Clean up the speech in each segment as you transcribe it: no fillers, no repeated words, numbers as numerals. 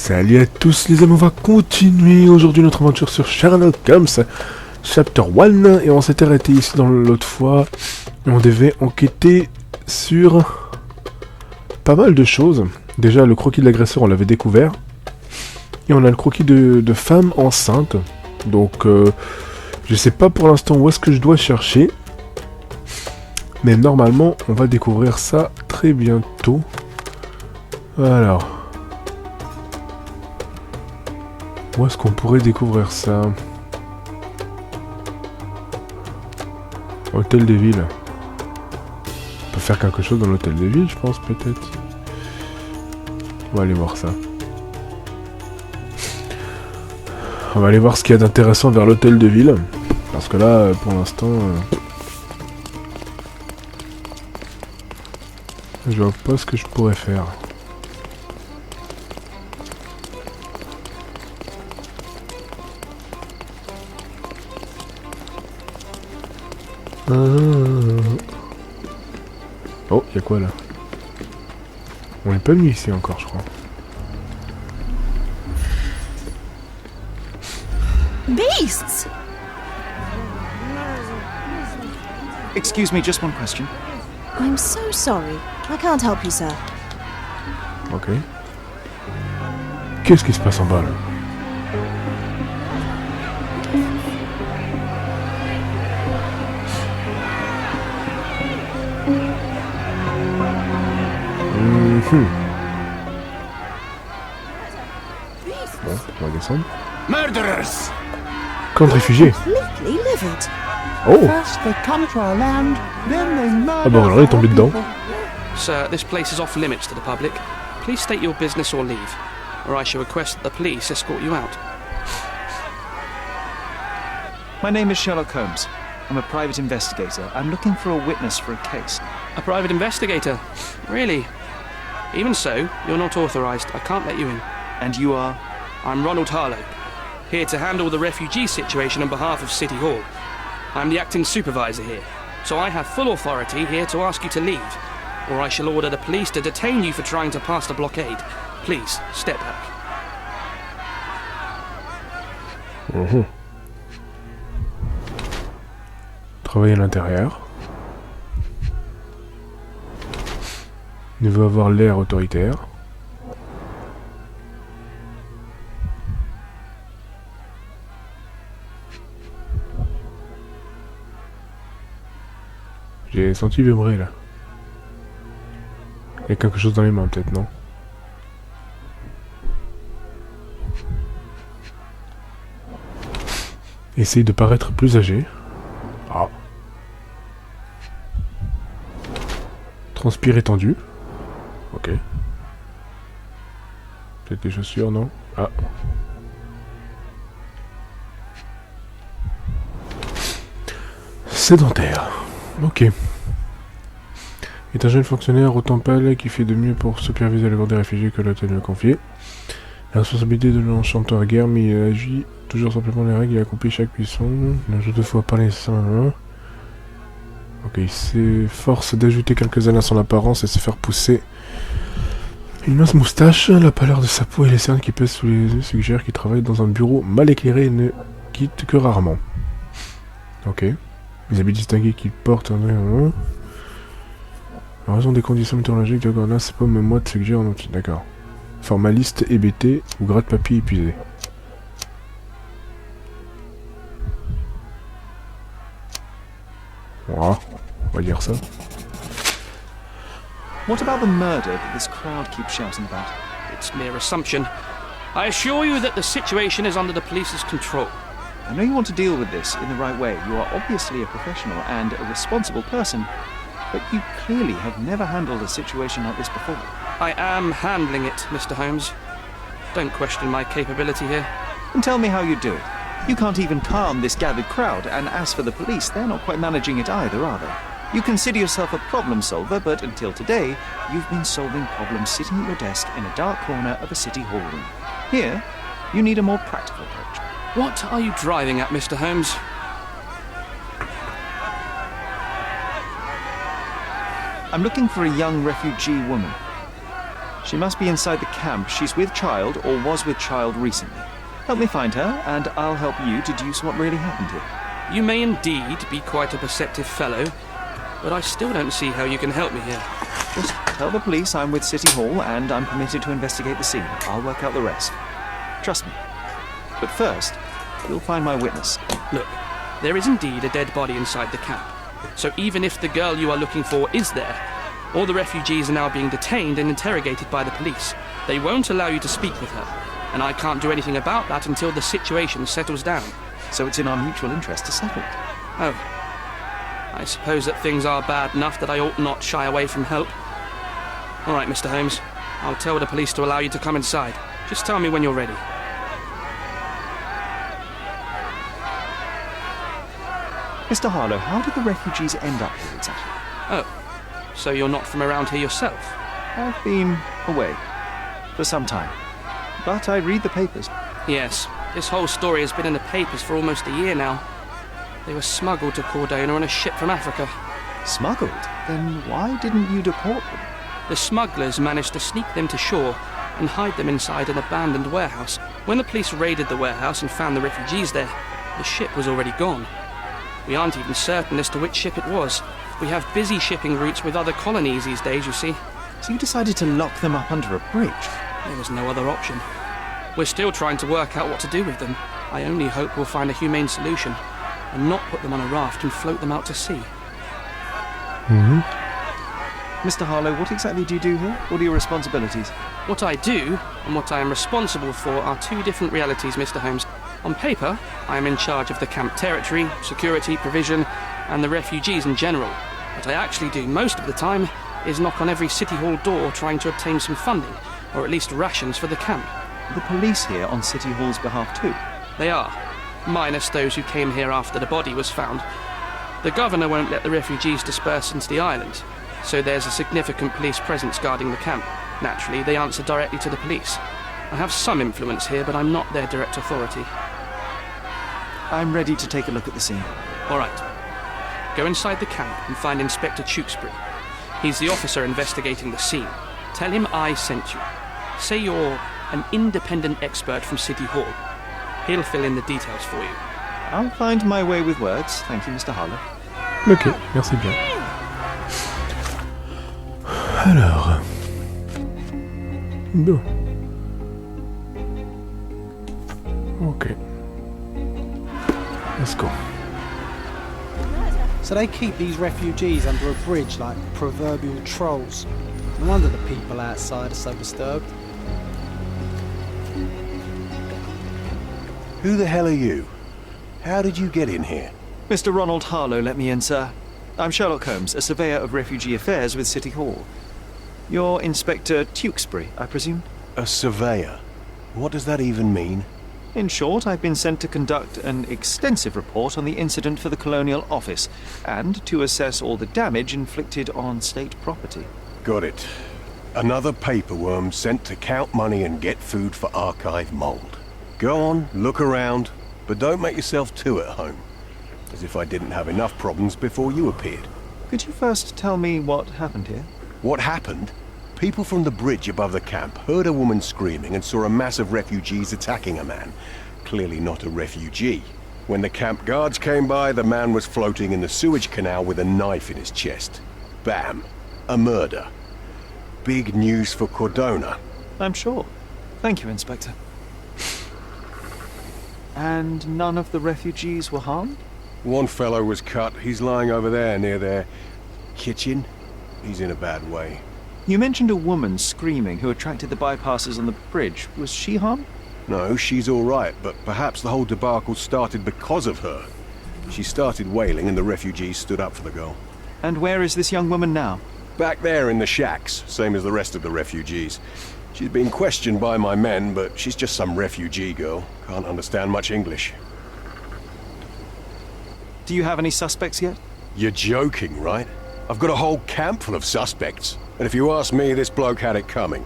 Salut à tous les amis, on va continuer aujourd'hui notre aventure sur Sherlock Holmes, Chap.One, et on s'était arrêté ici dans l'autre fois, et on devait enquêter sur pas mal de choses. Déjà le croquis de l'agresseur on l'avait découvert, et on a le croquis de femme enceinte, donc je sais pas pour l'instant où est-ce que je dois chercher, mais normalement on va découvrir ça très bientôt. Alors... où est-ce qu'on pourrait découvrir ça? Hôtel des villes. On peut faire quelque chose dans l'hôtel des villes, je pense, peut-être. On va aller voir ça. On va aller voir ce qu'il y a d'intéressant vers l'hôtel de ville. Parce que là, pour l'instant... je vois pas ce que je pourrais faire. Oh, y'a quoi là? On n'est pas venu ici encore, je crois. Beasts! Excuse me, just one question. I'm so sorry. I can't help you, sir. Ok. Qu'est-ce qui se passe en bas là? Bon, on va descendre. Murderers! Camp de réfugiés. Completely livid. Oh! First they come to our land, then they murder. Ah bon, alors là, il est tombé dedans. Sir, this place is off limits to the public. Please state your business or leave, or I shall request that the police escort you out. My name is Sherlock Holmes. I'm a private investigator. I'm looking for a witness for a case. A private investigator? Really? Even so, you're not authorized. I can't let you in. And you are? I'm Ronald Harlow, here to handle the refugee situation on behalf of City Hall. I'm the acting supervisor here, so I have full authority here to ask you to leave, or I shall order the police to detain you for trying to pass the blockade. Please, step back. Travailler à l'intérieur. Il veut avoir l'air autoritaire. J'ai senti vibrer là. Il y a quelque chose dans les mains peut-être, non? Essaye de paraître plus âgé. Ah. Transpire étendu. Ok. Peut-être des chaussures, non? Ah. Sédentaire. Ok. Est un jeune fonctionnaire au temps pâle qui fait de mieux pour superviser le corps des réfugiés que l'hôtel lui a confié. La responsabilité de l'enchanteur à guerre, mais il agit toujours simplement les règles, il accomplit chaque mission. Il n'ajoute toutefois pas les seins. Ok, il s'efforce d'ajouter quelques années à son apparence et se faire pousser une mince moustache. La pâleur de sa peau et les cernes qui pèsent sous les yeux suggèrent qu'il travaille dans un bureau mal éclairé et ne quitte que rarement. Ok. Les habits distingués qu'il porte... En raison des conditions météorologiques de Gorna, c'est pas même moi de suggère... D'accord. Formaliste, hébété ou gratte-papier épuisé. Voilà, on va dire ça. What about the murder that this crowd keeps shouting about? It's mere assumption. I assure you that the situation is under the police's control. I know you want to deal with this in the right way. You are obviously a professional and a responsible person, but you clearly have never handled a situation like this before. I am handling it, Mr. Holmes. Don't question my capability here. And tell me how you do it. You can't even calm this gathered crowd, and as for the police, they're not quite managing it either, are they? You consider yourself a problem solver, but until today, you've been solving problems sitting at your desk in a dark corner of a city hall room. Here, you need a more practical approach. What are you driving at, Mr. Holmes? I'm looking for a young refugee woman. She must be inside the camp. She's with child or was with child recently. Help me find her, and I'll help you deduce what really happened here. You may indeed be quite a perceptive fellow, but I still don't see how you can help me here. Just tell the police I'm with City Hall and I'm permitted to investigate the scene. I'll work out the rest. Trust me. But first, you'll find my witness. Look, there is indeed a dead body inside the camp. So even if the girl you are looking for is there, all the refugees are now being detained and interrogated by the police. They won't allow you to speak with her, and I can't do anything about that until the situation settles down. So it's in our mutual interest to settle it. Oh. I suppose that things are bad enough that I ought not shy away from help. All right, Mr. Holmes. I'll tell the police to allow you to come inside. Just tell me when you're ready. Mr. Harlow, how did the refugees end up here exactly? Oh. So you're not from around here yourself? I've been away for some time, but I read the papers. Yes, this whole story has been in the papers for almost a year now. They were smuggled to Cordona on a ship from Africa. Smuggled? Then why didn't you deport them? The smugglers managed to sneak them to shore and hide them inside an abandoned warehouse. When the police raided the warehouse and found the refugees there, the ship was already gone. We aren't even certain as to which ship it was. We have busy shipping routes with other colonies these days, you see. So you decided to lock them up under a bridge? There was no other option. We're still trying to work out what to do with them. I only hope we'll find a humane solution and not put them on a raft and float them out to sea. Mr. Harlow, what exactly do you do here? What are your responsibilities? What I do and what I am responsible for are two different realities, Mr. Holmes. On paper, I am in charge of the camp territory, security, provision, and the refugees in general. What I actually do most of the time is knock on every City Hall door trying to obtain some funding, or at least rations for the camp. The police here on City Hall's behalf too? They are, minus those who came here after the body was found. The governor won't let the refugees disperse into the island, so there's a significant police presence guarding the camp. Naturally, they answer directly to the police. I have some influence here, but I'm not their direct authority. I'm ready to take a look at the scene. All right. Go inside the camp and find Inspector Tewkesbury. He's the officer investigating the scene. Tell him I sent you. Say you're an independent expert from City Hall. He'll fill in the details for you. I'll find my way with words. Thank you, Mr. Harlow. Ok, merci bien. Alors... Bon. Ok. Let's go. So they keep these refugees under a bridge like proverbial trolls. No wonder the people outside are so disturbed. Who the hell are you? How did you get in here? Mr. Ronald Harlow let me in, sir. I'm Sherlock Holmes, a surveyor of refugee affairs with City Hall. You're Inspector Tewkesbury, I presume? A surveyor? What does that even mean? In short, I've been sent to conduct an extensive report on the incident for the Colonial Office and to assess all the damage inflicted on state property. Got it. Another paperworm sent to count money and get food for archive mold. Go on, look around, but don't make yourself too at home. As if I didn't have enough problems before you appeared. Could you first tell me what happened here? What happened? People from the bridge above the camp heard a woman screaming and saw a mass of refugees attacking a man. Clearly not a refugee. When the camp guards came by, the man was floating in the sewage canal with a knife in his chest. Bam. A murder. Big news for Cordona. I'm sure. Thank you, Inspector. And none of the refugees were harmed? One fellow was cut. He's lying over there near their kitchen. He's in a bad way. You mentioned a woman screaming who attracted the bypassers on the bridge. Was she harmed? No, she's all right, but perhaps the whole debacle started because of her. She started wailing and the refugees stood up for the girl. And where is this young woman now? Back there in the shacks, same as the rest of the refugees. She's been questioned by my men, but she's just some refugee girl. Can't understand much English. Do you have any suspects yet? You're joking, right? I've got a whole camp full of suspects. And if you ask me, this bloke had it coming.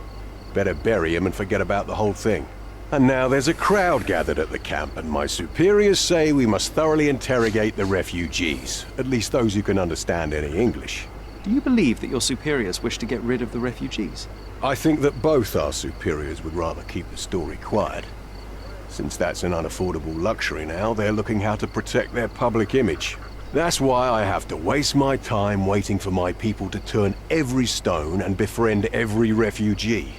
Better bury him and forget about the whole thing. And now there's a crowd gathered at the camp, and my superiors say we must thoroughly interrogate the refugees. At least those who can understand any English. Do you believe that your superiors wish to get rid of the refugees? I think that both our superiors would rather keep the story quiet. Since that's an unaffordable luxury now, they're looking how to protect their public image. That's why I have to waste my time waiting for my people to turn every stone and befriend every refugee.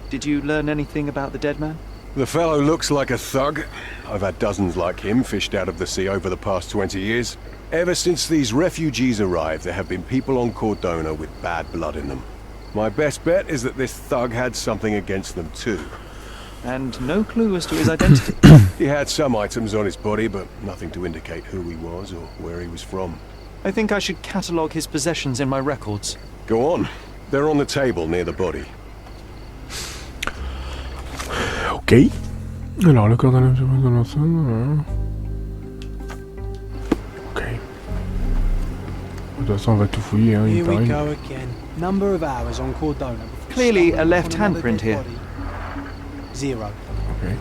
Did you learn anything about the dead man? The fellow looks like a thug. I've had dozens like him fished out of the sea over the past 20 years. Ever since these refugees arrived, there have been people on Cordona with bad blood in them. My best bet is that this thug had something against them too. And no clue as to his identity? He had some items on his body, but nothing to indicate who he was or where he was from. I think I should catalogue his possessions in my records. Go on. They're on the table near the body. Ok. Alors, le corps d'un homme dans l'ensemble. Ok. De toute façon, on va tout fouiller, hein, il Here we paraît. go again. Number of hours on Cordona. before Clearly a stumbling left upon another handprint dead here. body. 0. Ok.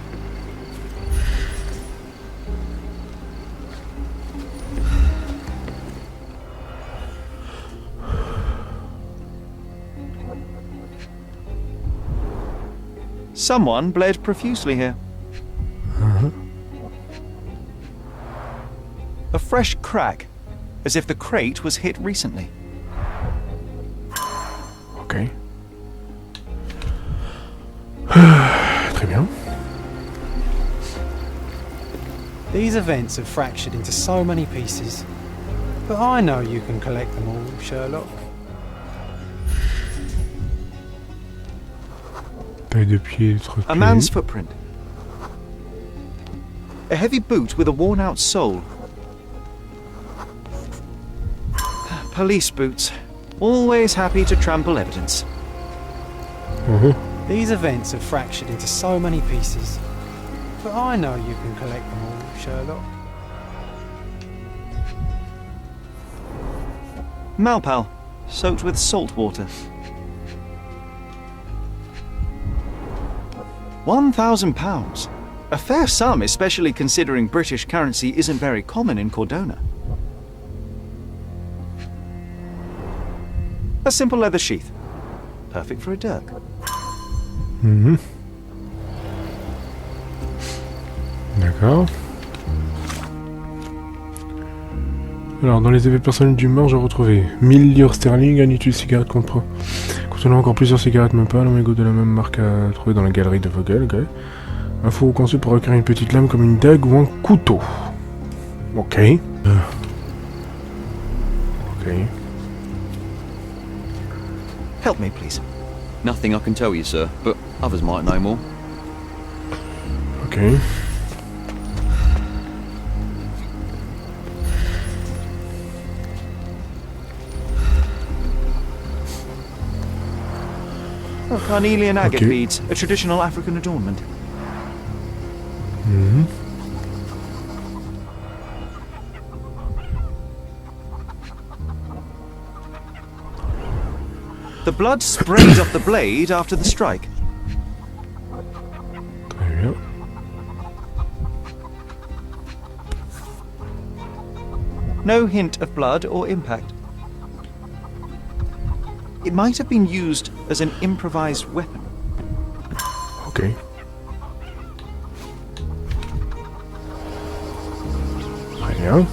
Someone bled profusely here. A fresh crack, as if the crate was hit recently. Ok. Très bien. These events have fractured into so many pieces. But I know you can collect them all, Sherlock. Taille de pied, A man's footprint. A heavy boot with a worn-out sole. Police boots. Always happy to trample evidence. These events have fractured into so many pieces. But I know you can collect them all, Sherlock. Malpal, soaked with salt water. 1,000 pounds. A fair sum, especially considering British currency isn't very common in Cordona. A simple leather sheath. Perfect for a dirk. D'accord. Alors, dans les effets personnels du mort, j'ai retrouvé 1000 livres sterling, un litre de cigarette contenant encore plusieurs cigarettes même pas, un mégot de la même marque à trouver dans la galerie de Vogel, ok. Un four conçu pour recueillir une petite lame comme une dague ou un couteau. Ok. Ok. Help me, please. Nothing I can tell you, sir, but others might know more. Ok. Oh, carnelian agate Okay. beads, a traditional African adornment. The blood sprayed off the blade after the strike. Très bien. No hint of blood or impact. It might have been used as an improvised weapon. Ok. Très bien.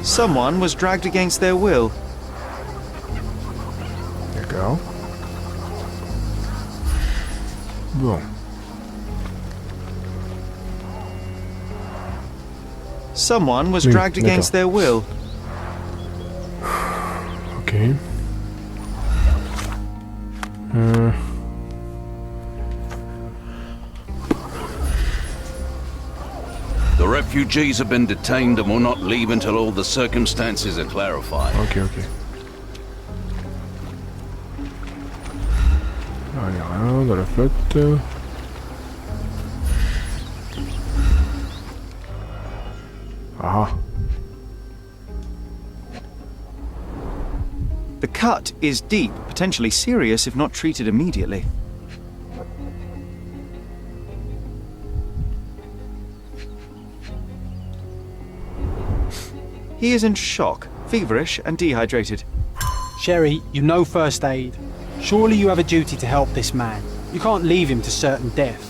Someone was dragged against their will. D'accord. Bon. Someone was Oui, dragged against d'accord. their will. Ok. The refugees have been detained and will not leave until all the circumstances are clarified. Ok, ok. Ah, il n'y a rien dans la flotte. Ah. The cut is deep, potentially serious if not treated immediately. He is in shock, feverish, and dehydrated. Sherry, you know first aid. Surely you have a duty to help this man. You can't leave him to certain death.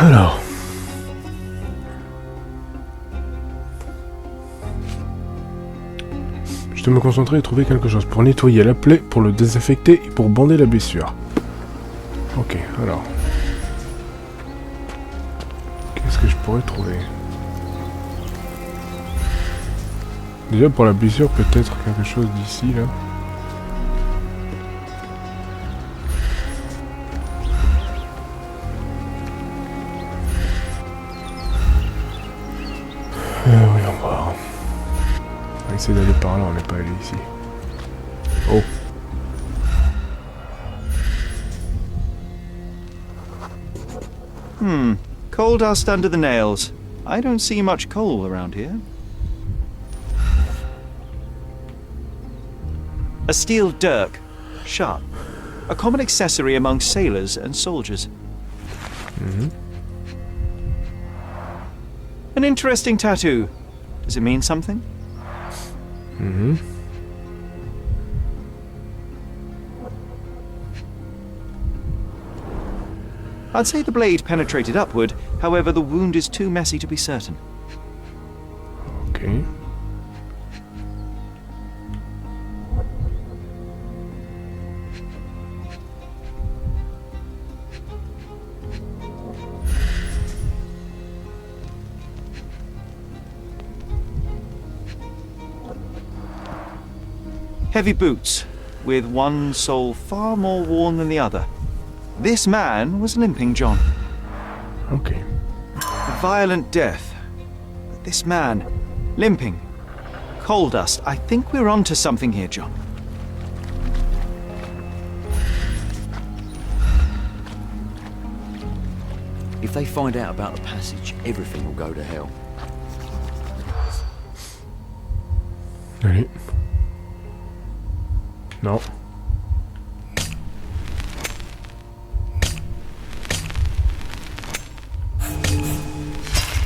Alors. Je dois me concentrer et trouver quelque chose pour nettoyer la plaie, pour le désinfecter et pour bander la blessure. Ok, alors. Qu'est-ce que je pourrais trouver? Déjà pour la blessure, peut-être quelque chose d'ici là. Voyons voir. On va essayer d'aller par là, on n'est pas allé ici. Oh. Coal dust under the nails. I don't see much coal around here. A steel dirk. Sharp. A common accessory among sailors and soldiers. An interesting tattoo. Does it mean something? I'd say the blade penetrated upward, however the wound is too messy to be certain. Ok. Heavy boots, with one sole far more worn than the other. This man was limping, John. Ok. A violent death. But this man, limping. Coal dust. I think we're onto something here, John. If they find out about the passage, everything will go to hell. Allez. Non.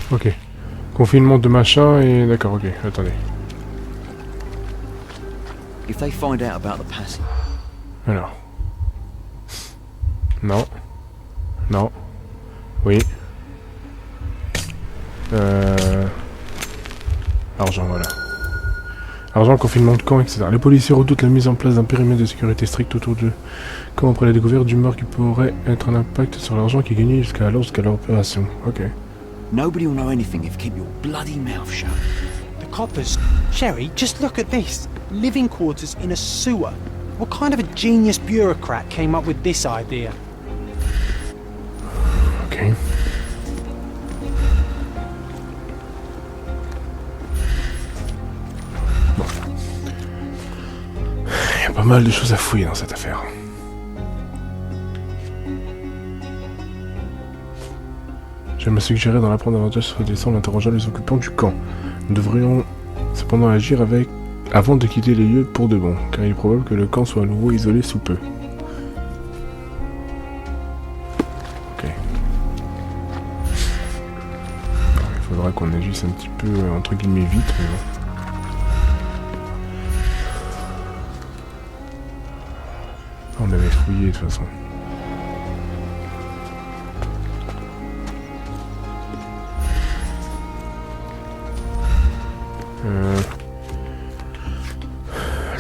Ok. Confinement de machin et... D'accord, ok. Attendez. If they find out about the passage. Alors. Non. Non. Oui. Argent, voilà. Argent, confinement de camp, etc. Les policiers redoutent la mise en place d'un périmètre de sécurité strict autour d'eux. Comme après la découverte du mort qui pourrait être un impact sur l'argent qui est gagné jusqu'à leur opération. Ok. Nobody will know anything if you keep your bloody mouth shut. The coppers. Sherry, just look at this. Living quarters in a sewer. What kind of a genius bureaucrat came up with this idea? Ok. Bon. Il y a pas mal de choses à fouiller dans cette affaire. Je me suggérais d'en apprendre davantage sur des en interrogeant les occupants du camp. Nous devrions cependant agir avant de quitter les lieux pour de bon, car il est probable que le camp soit à nouveau isolé sous peu. Ok. Il faudra qu'on agisse un petit peu, entre guillemets, vite, mais bon. On avait fouillé de toute façon.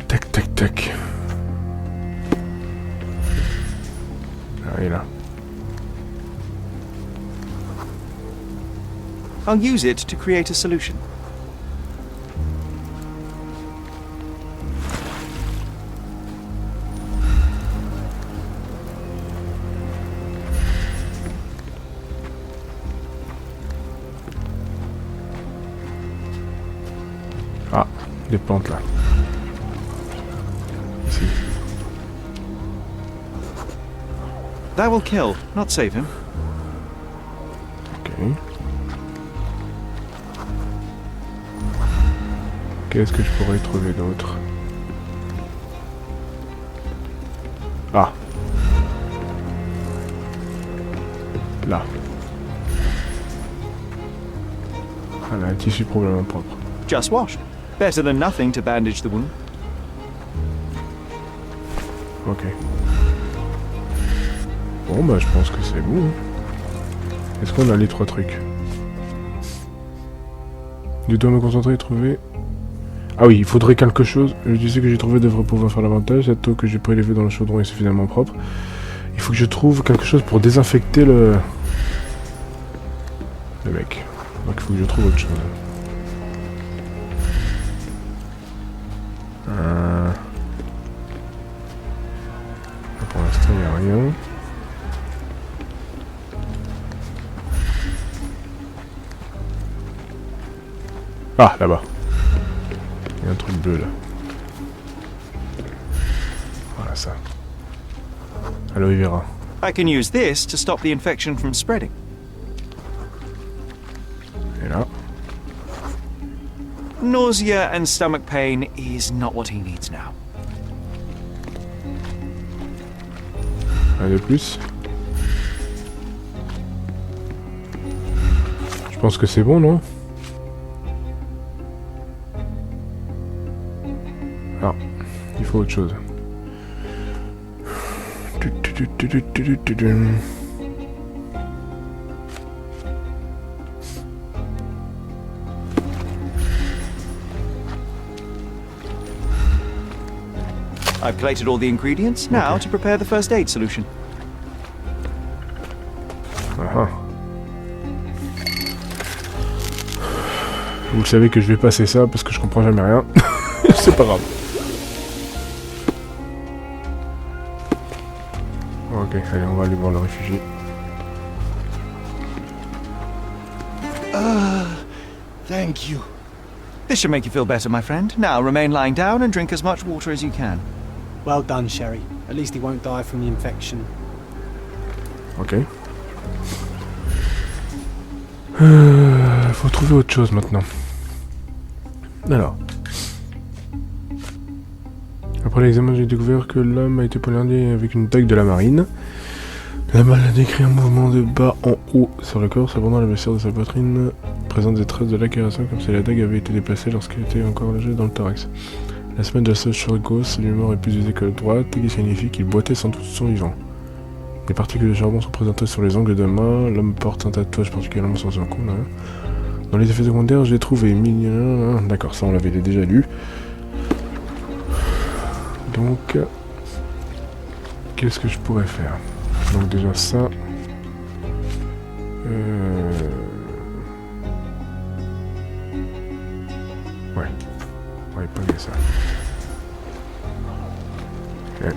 Tac, tac, tac. Ah, il est là. I'll use it to create a solution. Ah, des plantes là. Ici. That will kill, not save him. Ok. Qu'est-ce que je pourrais trouver d'autre? Ah. Là. Elle a un tissu probablement propre. Just wash. Better than nothing to bandage the wound. Ok. Bon bah je pense que c'est bon. Est-ce qu'on a les 3 trucs? Je dois me concentrer et trouver... Ah oui, il faudrait quelque chose. Le tissu que j'ai trouvé devrait pouvoir faire l'avantage. Cette eau que j'ai prélevée dans le chaudron est suffisamment propre. Il faut que je trouve quelque chose pour désinfecter le mec. Donc il faut que je trouve autre chose. Pour l'instant, il n'y a rien. Ah, là-bas. Il y a un truc bleu, là. Voilà, ça. Aloe vera. I can use this to stop the infection from spreading. Et là. Nausea and stomach pain is not what he needs now. Un de plus. Je pense que c'est bon, non? Ah, il faut autre chose. I've collated all the ingredients. Now to prepare the first aid solution. Ah. Vous savez que je vais passer ça parce que je comprends jamais rien. C'est pas grave. Ok, allez, on va aller voir le réfugié. Thank you. This should make you feel better, my friend. Now remain lying down and drink as much water as you can. Well done, Sherry. At least he won't die from the infection. Ok. Faut trouver autre chose maintenant. Alors. Après l'examen, j'ai découvert que l'homme a été poignardé avec une dague de la marine. La balle a décrit un mouvement de bas en haut sur le corps. Cependant, la blessure de sa poitrine présente des traces de lacération comme si la dague avait été déplacée lorsqu'elle était encore logée dans le thorax. La semaine de la sèche gauche, du mort est plus usée que la droite, ce qui signifie qu'il boitait sans doute son vivant. Les particules de charbon sont présentées sur les angles de main. L'homme porte un tatouage particulièrement sur son cou. Là. Dans les effets secondaires, j'ai trouvé... D'accord, ça on l'avait déjà lu. Donc... Qu'est-ce que je pourrais faire? Donc déjà ça... Ouais. On va épingler ça. Okay.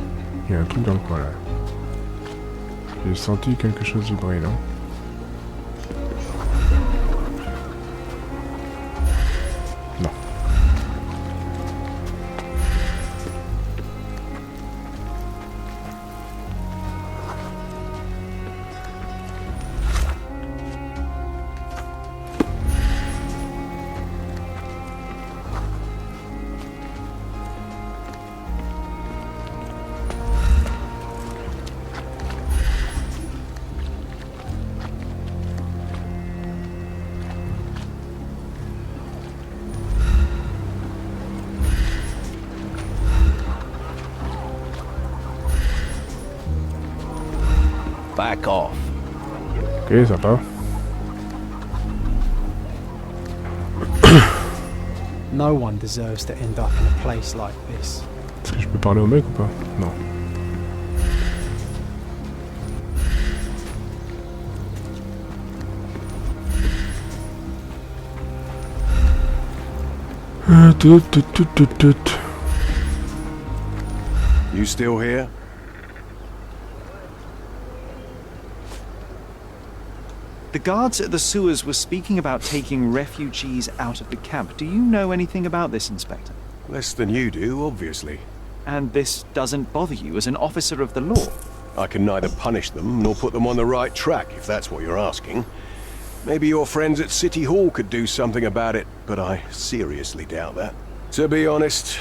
Il y a un truc dans le coin là. J'ai senti quelque chose vibrer là. Non. Back off. Ok, sympa. No one deserves to end up in a place like this. Est-ce que je peux parler au mec ou pas? Non. You still here? The guards at the sewers were speaking about taking refugees out of the camp. Do you know anything about this, Inspector? Less than you do, obviously. And this doesn't bother you as an officer of the law? I can neither punish them nor put them on the right track, if that's what you're asking. Maybe your friends at City Hall could do something about it, but I seriously doubt that. To be honest,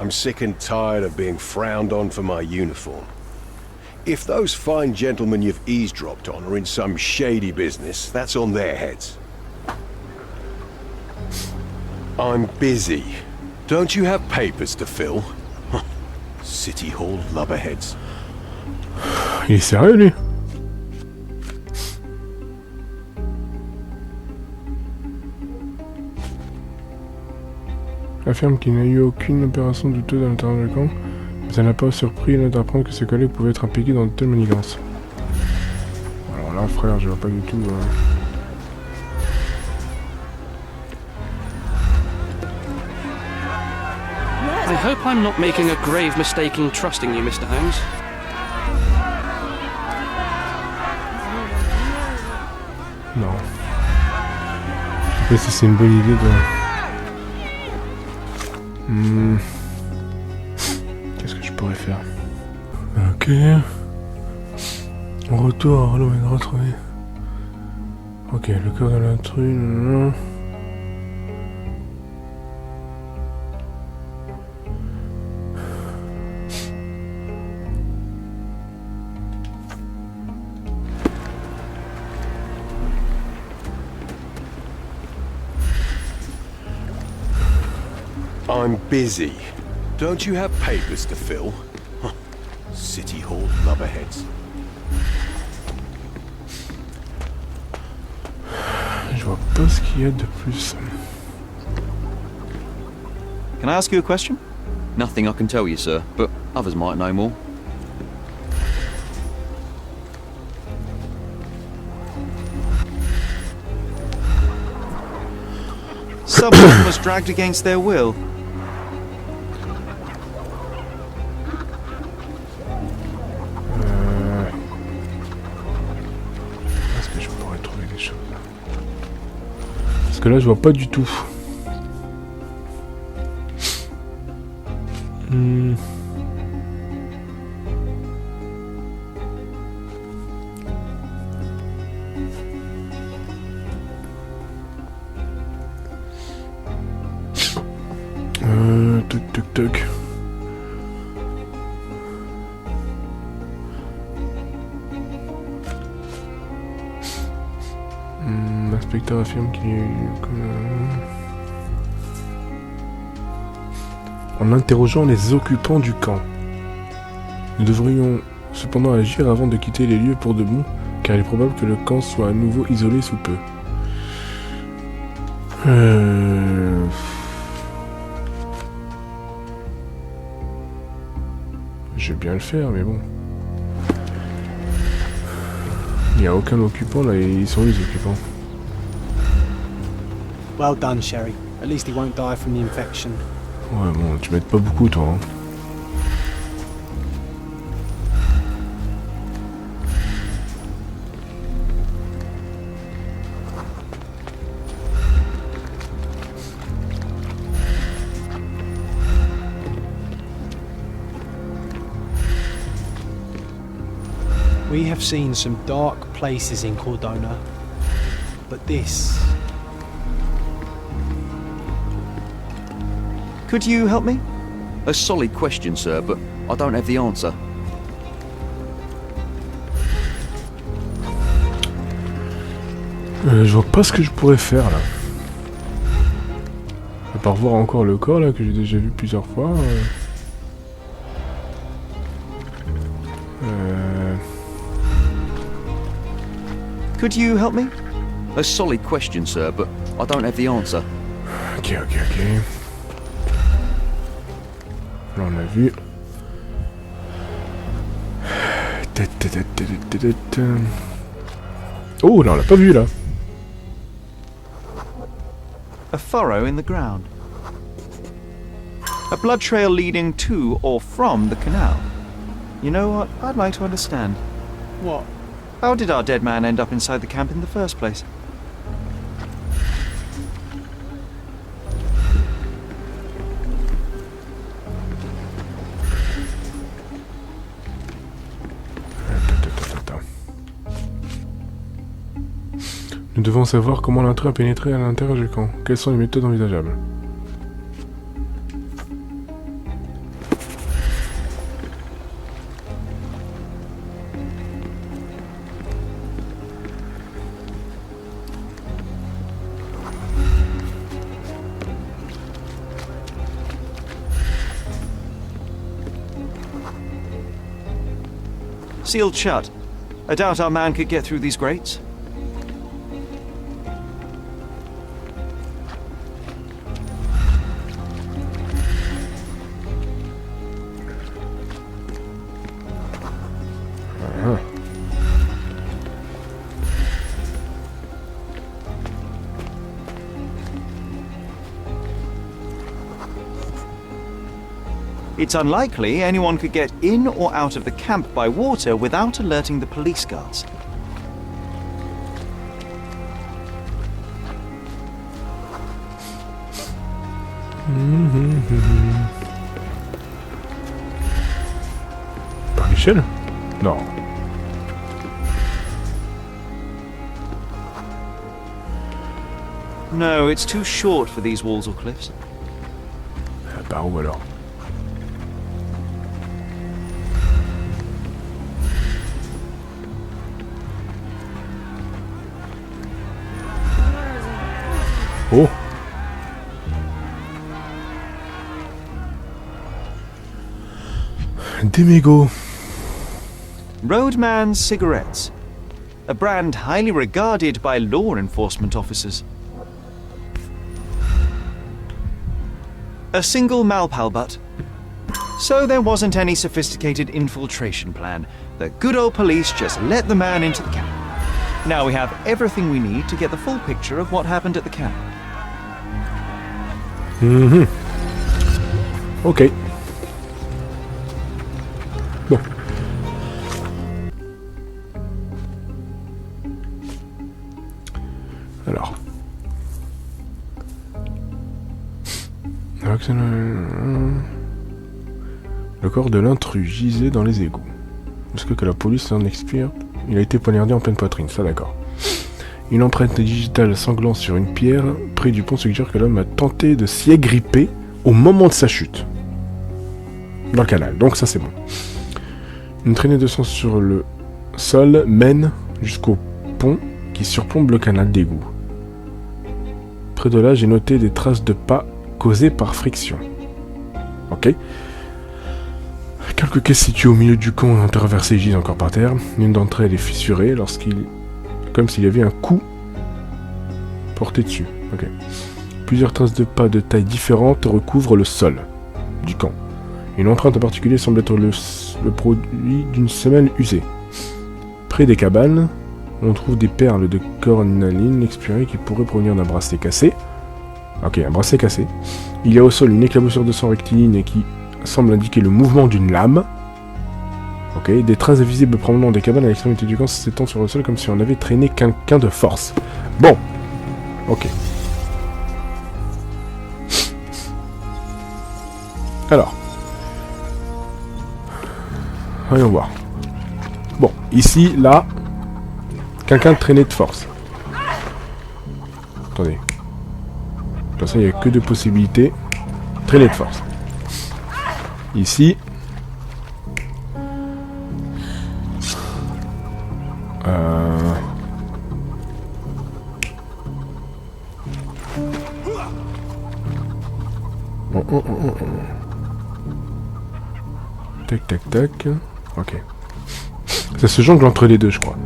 I'm sick and tired of being frowned on for my uniform. If those fine gentlemen you've eavesdropped on are in some shady business, that's on their heads. I'm busy. Don't you have papers to fill? City Hall lubberheads. Il est sérieux, lui? Affirme qu'il n'a eu aucune opération douteuse à l'intérieur du camp, mais ça n'a pas surpris d'apprendre que ses collègues pouvaient être impliqués dans de telles manigances. Alors là, frère, je vois pas du tout... I hope I'm not making a grave mistake in trusting you, Mr. Holmes. Non. Je sais pas si c'est une bonne idée de... Qu'est-ce que je pourrais faire? Ok. Retour à Halloween, retrouver. Ok, le cœur de l'intrus. Non. I'm busy. Don't you have papers to fill? City Hall lubberheads. Je vois pas ce qu'il y a de plus. Can I ask you a question? Nothing I can tell you, sir, but others might know more. Someone was dragged against their will. Est-ce que je pourrais trouver des choses? Parce que là, je vois pas du tout. Tuc. L'inspecteur affirme qu'il y a eu en interrogeant les occupants du camp. Nous devrions cependant agir avant de quitter les lieux pour de bon, car il est probable que le camp soit à nouveau isolé sous peu. Je vais bien le faire, mais bon. Il n'y a aucun occupant là, et ils sont où les occupants? Well done, Sherry. At least he won't die from the infection. Ouais, bon, tu m'aides pas beaucoup, toi. Hein. We have seen some dark places in Cordona, but this... Could you help me? A solid question, sir, but I don't have the answer. Je vois pas ce que je pourrais faire là. À part voir encore le corps là que j'ai déjà vu plusieurs fois. Could you help me? A solid question, sir, but I don't have the answer. Ok. Là on a vu. Oh là on l'a pas vu là. A furrow in the ground. A blood trail leading to or from the canal. You know what? I'd like to understand. What? How did our dead man end up inside the camp in the first place? Nous devons savoir comment l'intrus a pénétré à l'intérieur du camp. Quelles sont les méthodes envisageables? sealed shut. I doubt our man could get through these grates. It's unlikely anyone could get in or out of the camp by water without alerting the police guards. Par l'échelle? Non. No, it's too short for these walls or cliffs. Par où alors? Oh! Des mégots. Roadman's cigarettes. A brand highly regarded by law enforcement officers. A single Malpal butt. So there wasn't any sophisticated infiltration plan. The good old police just let the man into the camp. Now we have everything we need to get the full picture of what happened at the camp. Ok. Bon. Alors. Le corps de l'intrus gisait dans les égouts. Jusqu'à que la police en expire, il a été poignardé en pleine poitrine, ça d'accord. Une empreinte digitale sanglant sur une pierre près du pont suggère que l'homme a tenté de s'y agripper au moment de sa chute. Dans le canal, donc ça c'est bon. Une traînée de sang sur le sol mène jusqu'au pont qui surplombe le canal d'égout. Près de là, j'ai noté des traces de pas causées par friction. Ok. Quelques caisses situées au milieu du camp ont été renversées et gisent encore par terre. L'une d'entre elles est fissurée comme s'il y avait un coup porté dessus. Ok. Plusieurs traces de pas de taille différente recouvrent le sol du camp. Une empreinte en particulier semble être le produit d'une semelle usée. Près des cabanes, on trouve des perles de cornaline expirées qui pourraient provenir d'un bracelet cassé. Ok, un bracelet cassé. Il y a au sol une éclaboussure de sang rectiligne et qui semble indiquer le mouvement d'une lame. Ok, des traces visibles probablement des cabanes à l'extrémité du camp s'étendent sur le sol comme si on avait traîné quelqu'un de force. Bon. Ok. Alors. Voyons voir. Bon, ici, là, quelqu'un traîné de force. Attendez. De toute façon, il n'y a que deux possibilités. Traîner de force. Ici. Tac, tac, tac. Ok. Ça se jongle entre les deux, je crois.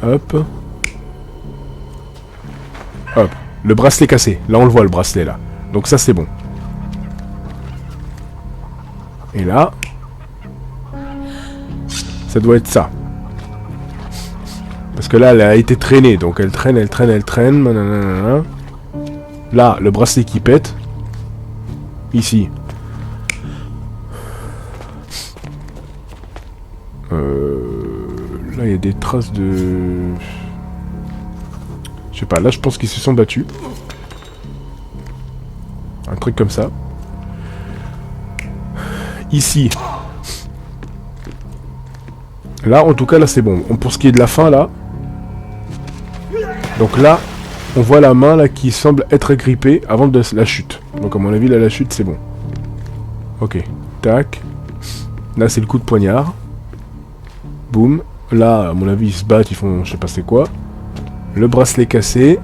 Hop. Hop. Le bracelet cassé. Là, on le voit, le bracelet, là. Donc ça, c'est bon. Et là... ça doit être ça. Parce que là, elle a été traînée. Donc elle traîne, elle traîne, elle traîne. Nanana. Là, le bracelet qui pète. Ici. Là, il y a des traces de... je sais pas, là, je pense qu'ils se sont battus. Un truc comme ça. Ici. Là, en tout cas, là, c'est bon. Pour ce qui est de la fin, là... donc là, on voit la main, là, qui semble être agrippée avant de la chute. Donc, à mon avis, là, la chute, c'est bon. Ok. Tac. Là, c'est le coup de poignard. Boum. Là, à mon avis, ils se battent, ils font... je sais pas c'est quoi. Le bracelet cassé.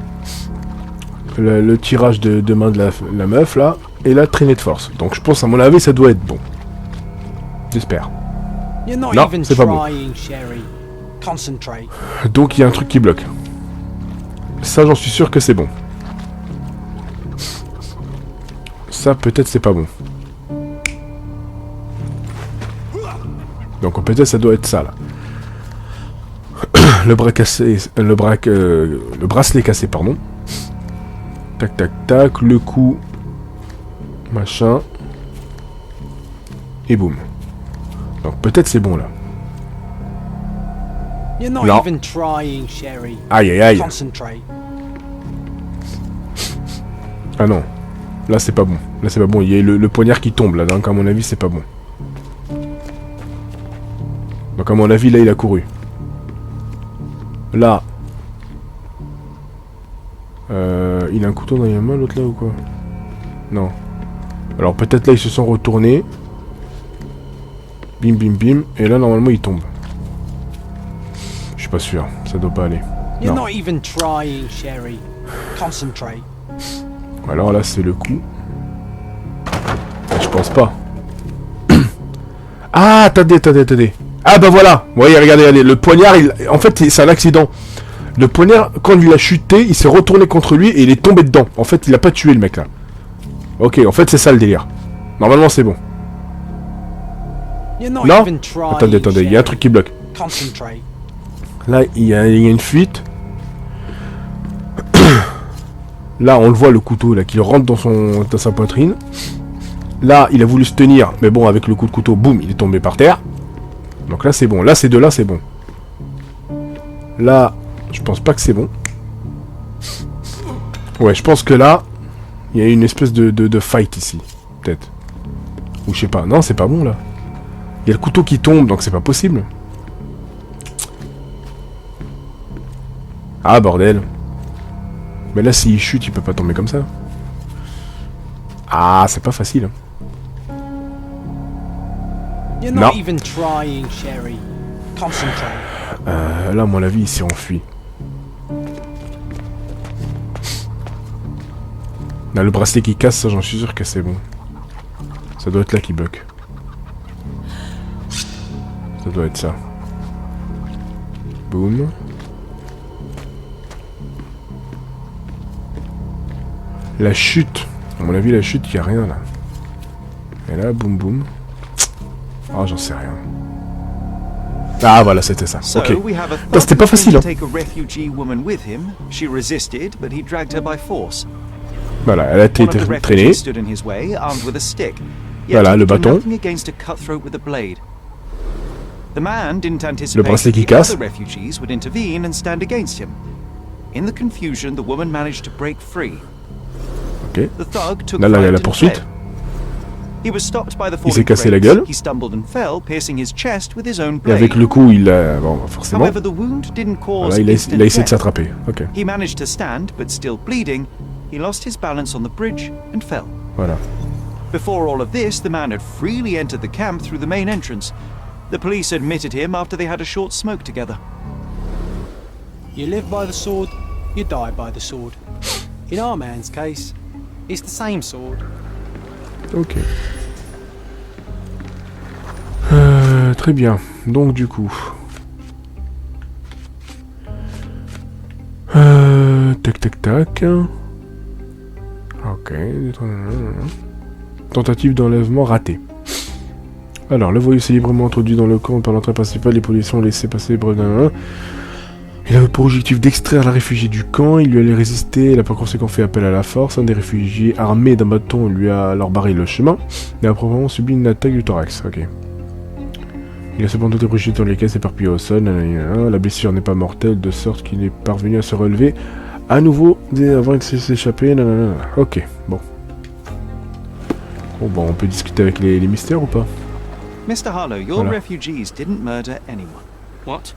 Le tirage de main de la meuf, là. Et la traînée de force. Donc, je pense, à mon avis, ça doit être bon. J'espère. You're not Non, even c'est pas bon. trying, Sherry. Concentrate. Donc il y a un truc qui bloque. Ça, j'en suis sûr que c'est bon. Ça, peut-être, c'est pas bon. Donc peut-être ça doit être ça, là. Le bras cassé... le bracelet cassé, pardon. Tac, tac, tac. Le coup... Machin. Et boum. Donc peut-être c'est bon, là. You're not Non. even trying, Sherry. Aïe, aïe, aïe. Concentrate. Ah non. Là, c'est pas bon. Là, c'est pas bon. Il y a le poignard qui tombe, là. Donc, à mon avis, c'est pas bon. Donc, à mon avis, là, il a couru. Là. Il a un couteau dans les mains, l'autre, là, ou quoi? Non. Alors, peut-être, là, ils se sont retournés. Bim, bim, bim. Et là, normalement, il tombe. Je suis pas sûr. Ça doit pas aller. You're Non. not even trying, Sherry. Concentrate. Alors là, c'est le coup. Je pense pas. Ah, attendez. Ah, bah voilà. Vous voyez, regardez, le poignard, en fait, c'est un accident. Le poignard, quand il a chuté, il s'est retourné contre lui et il est tombé dedans. En fait, il a pas tué le mec, là. Ok, en fait, c'est ça le délire. Normalement, c'est bon. You're not Non. even trying, Attendez, il y a un truc qui bloque. Concentrate. Là, il y a une fuite. Là, on le voit, le couteau, là, qui rentre dans sa poitrine. Là, il a voulu se tenir, mais bon, avec le coup de couteau, boum, il est tombé par terre. Donc là, c'est bon. Là, ces deux-là, c'est bon. Là, je pense pas que c'est bon. Ouais, je pense que là, il y a une espèce de fight ici. Peut-être. Ou je sais pas. Non, c'est pas bon, là. Il y a le couteau qui tombe, donc c'est pas possible. Ah, bordel. Mais là, s'il chute, il peut pas tomber comme ça. Ah, c'est pas facile. You're Non. not even trying, Sherry. Concentrate. Là, à mon avis, il s'est enfui. Là, le bracelet qui casse, ça, j'en suis sûr que c'est bon. Ça doit être là qui bloque. Ça doit être ça. Boum. La chute. À mon avis, la chute, il n'y a rien, là. Et là, boum, boum. Ah, j'en sais rien. Ah, voilà, c'était ça. So, Ok. we have a Putain, c'était pas thug who facile, came hein. to take a refugee woman with him. She resisted, but he dragged her by force. Voilà, elle a été One of the traînée. refugees stood in his way, armed with a stick. Yet Voilà, he le could do bâton. nothing against a cutthroat with a blade. The man didn't anticipate bracelet qui the casse. other refugees would intervene and stand against him. In the confusion, the woman managed to break free. Ok. The thug took Là, il y a fright la and poursuite. fled. He was stopped by the Il s'est falling cassé la crates. gueule. He stumbled and fell, piercing his chest with his own Et blade. avec le coup, il a... Bon, forcément. However, the wound didn't cause Voilà, il a instant essayé de death. s'attraper. Ok, He managed to stand, but still bleeding, he lost his balance on the bridge and fell. voilà. Before all of this, the man had freely entered the camp through the main entrance. The police admitted him after they had a short smoke together. You live by the sword, you die by the sword. In our man's case, it's the same sword. Ok. Très bien. Donc, du coup... tac, tac, tac. Ok. Tentative d'enlèvement ratée. Alors, le voyou s'est librement introduit dans le camp par l'entrée principale. Les policiers ont laissé passer... Il avait pour objectif d'extraire la réfugiée du camp. Il lui allait résister. Il a par conséquent fait appel à la force. Un des réfugiés armé d'un bâton lui a alors barré le chemin. Il a probablement subi une attaque du thorax. Ok. Il a cependant été brûlé dans les caisses éparpillées au sol. La blessure n'est pas mortelle, de sorte qu'il est parvenu à se relever à nouveau avant de s'échapper. Ok, bon. Bon, on peut discuter avec les mystères ou pas? Mr. Harlow, your Voilà. refugees didn't murder anyone. What?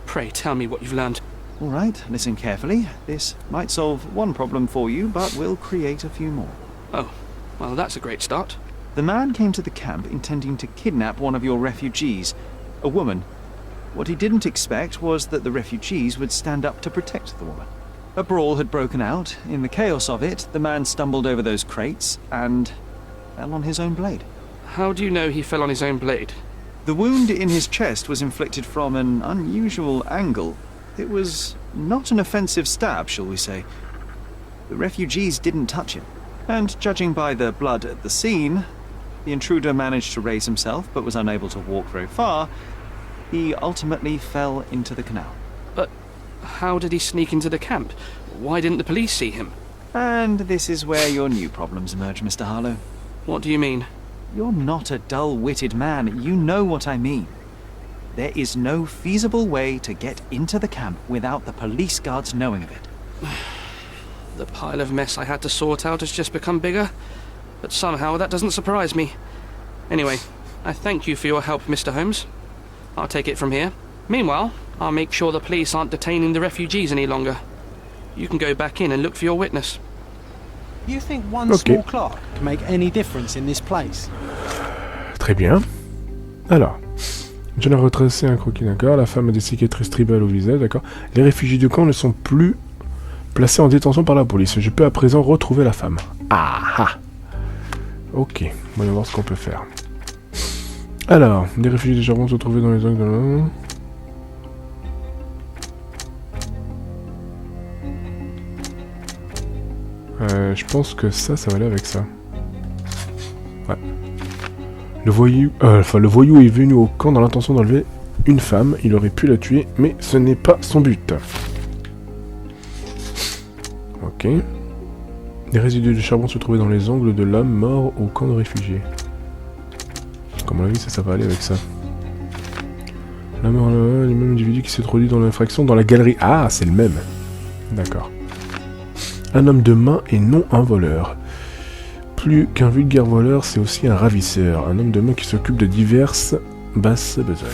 Pray tell me what you've learned. All right, listen carefully. This might solve one problem for you, but will create a few more. Oh, well, that's a great start. The man came to the camp intending to kidnap one of your refugees, a woman. What he didn't expect was that the refugees would stand up to protect the woman. A brawl had broken out. In the chaos of it, the man stumbled over those crates and fell on his own blade. How do you know he fell on his own blade? The wound in his chest was inflicted from an unusual angle. It was not an offensive stab, shall we say. The refugees didn't touch him, and judging by the blood at the scene, the intruder managed to raise himself but was unable to walk very far. He ultimately fell into the canal. But how did he sneak into the camp? Why didn't the police see him? And this is where your new problems emerge, Mr. Harlow. What do you mean? You're not a dull-witted man. You know what I mean. There is no feasible way to get into the camp without the police guards knowing of it. The pile of mess I had to sort out has just become bigger, but somehow that doesn't surprise me. Anyway, I thank you for your help, Mr. Holmes. I'll take it from here. Meanwhile, I'll make sure the police aren't detaining the refugees any longer. You can go back in and look for your witness. You think one small clerk can make any difference in this place? Très bien. Alors, John a retracé un croquis, d'accord. La femme a des cicatrices tribales au visage, d'accord. Les réfugiés du camp ne sont plus placés en détention par la police. Je peux à présent retrouver la femme. Ah ah. Ok, voyons voir ce qu'on peut faire. Alors, des réfugiés de Chap.One se trouvaient dans les angles de la... je pense que ça va aller avec ça. Ouais. Le voyou est venu au camp dans l'intention d'enlever une femme. Il aurait pu la tuer, mais ce n'est pas son but. Ok. Les résidus de charbon se trouvaient dans les ongles de l'homme mort au camp de réfugiés. Comme on l'a vu, ça va aller avec ça. La mort, le même individu qui s'est introduit dans l'infraction dans la galerie. Ah, c'est le même. D'accord. Un homme de main et non un voleur. Plus qu'un vulgaire voleur, c'est aussi un ravisseur. Un homme de main qui s'occupe de diverses basses besognes.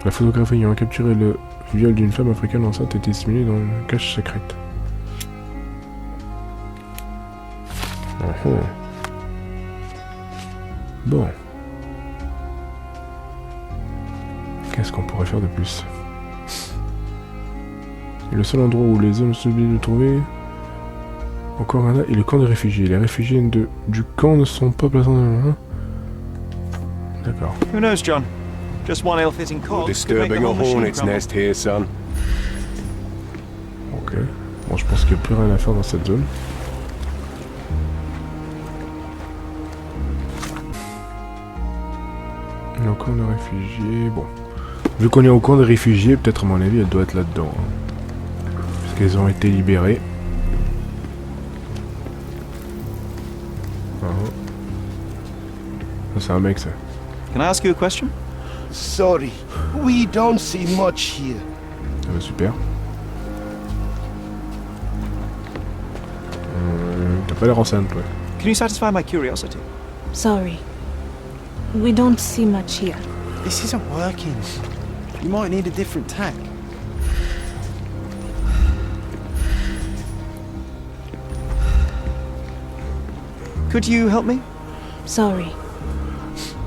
La photographie ayant capturé le viol d'une femme africaine enceinte était simulée dans une cache secrète. Bon. Qu'est-ce qu'on pourrait faire de plus? Et le seul endroit où les hommes sont obligés de trouver encore un est le camp des réfugiés. Les réfugiés du camp ne sont pas placés dans... D'accord. Who knows, John? Just one ill-fitting cog. Disturbing a hornet's nest here, son. Ok. Bon, je pense qu'il n'y a plus rien à faire dans cette zone. Le camp des réfugiés... Bon. Vu qu'on est au camp des réfugiés, peut-être à mon avis, elle doit être là-dedans. Hein. Parce qu'elles ont été libérées. Ça, c'est un mec, ça. Can I ask you a question? Sorry, we don't see much here. Ah bah super. T'as pas l'air enceinte, toi. Can you satisfy my curiosity? Sorry. We don't see much here. This isn't working. You might need a different tack. Could you help me? Sorry.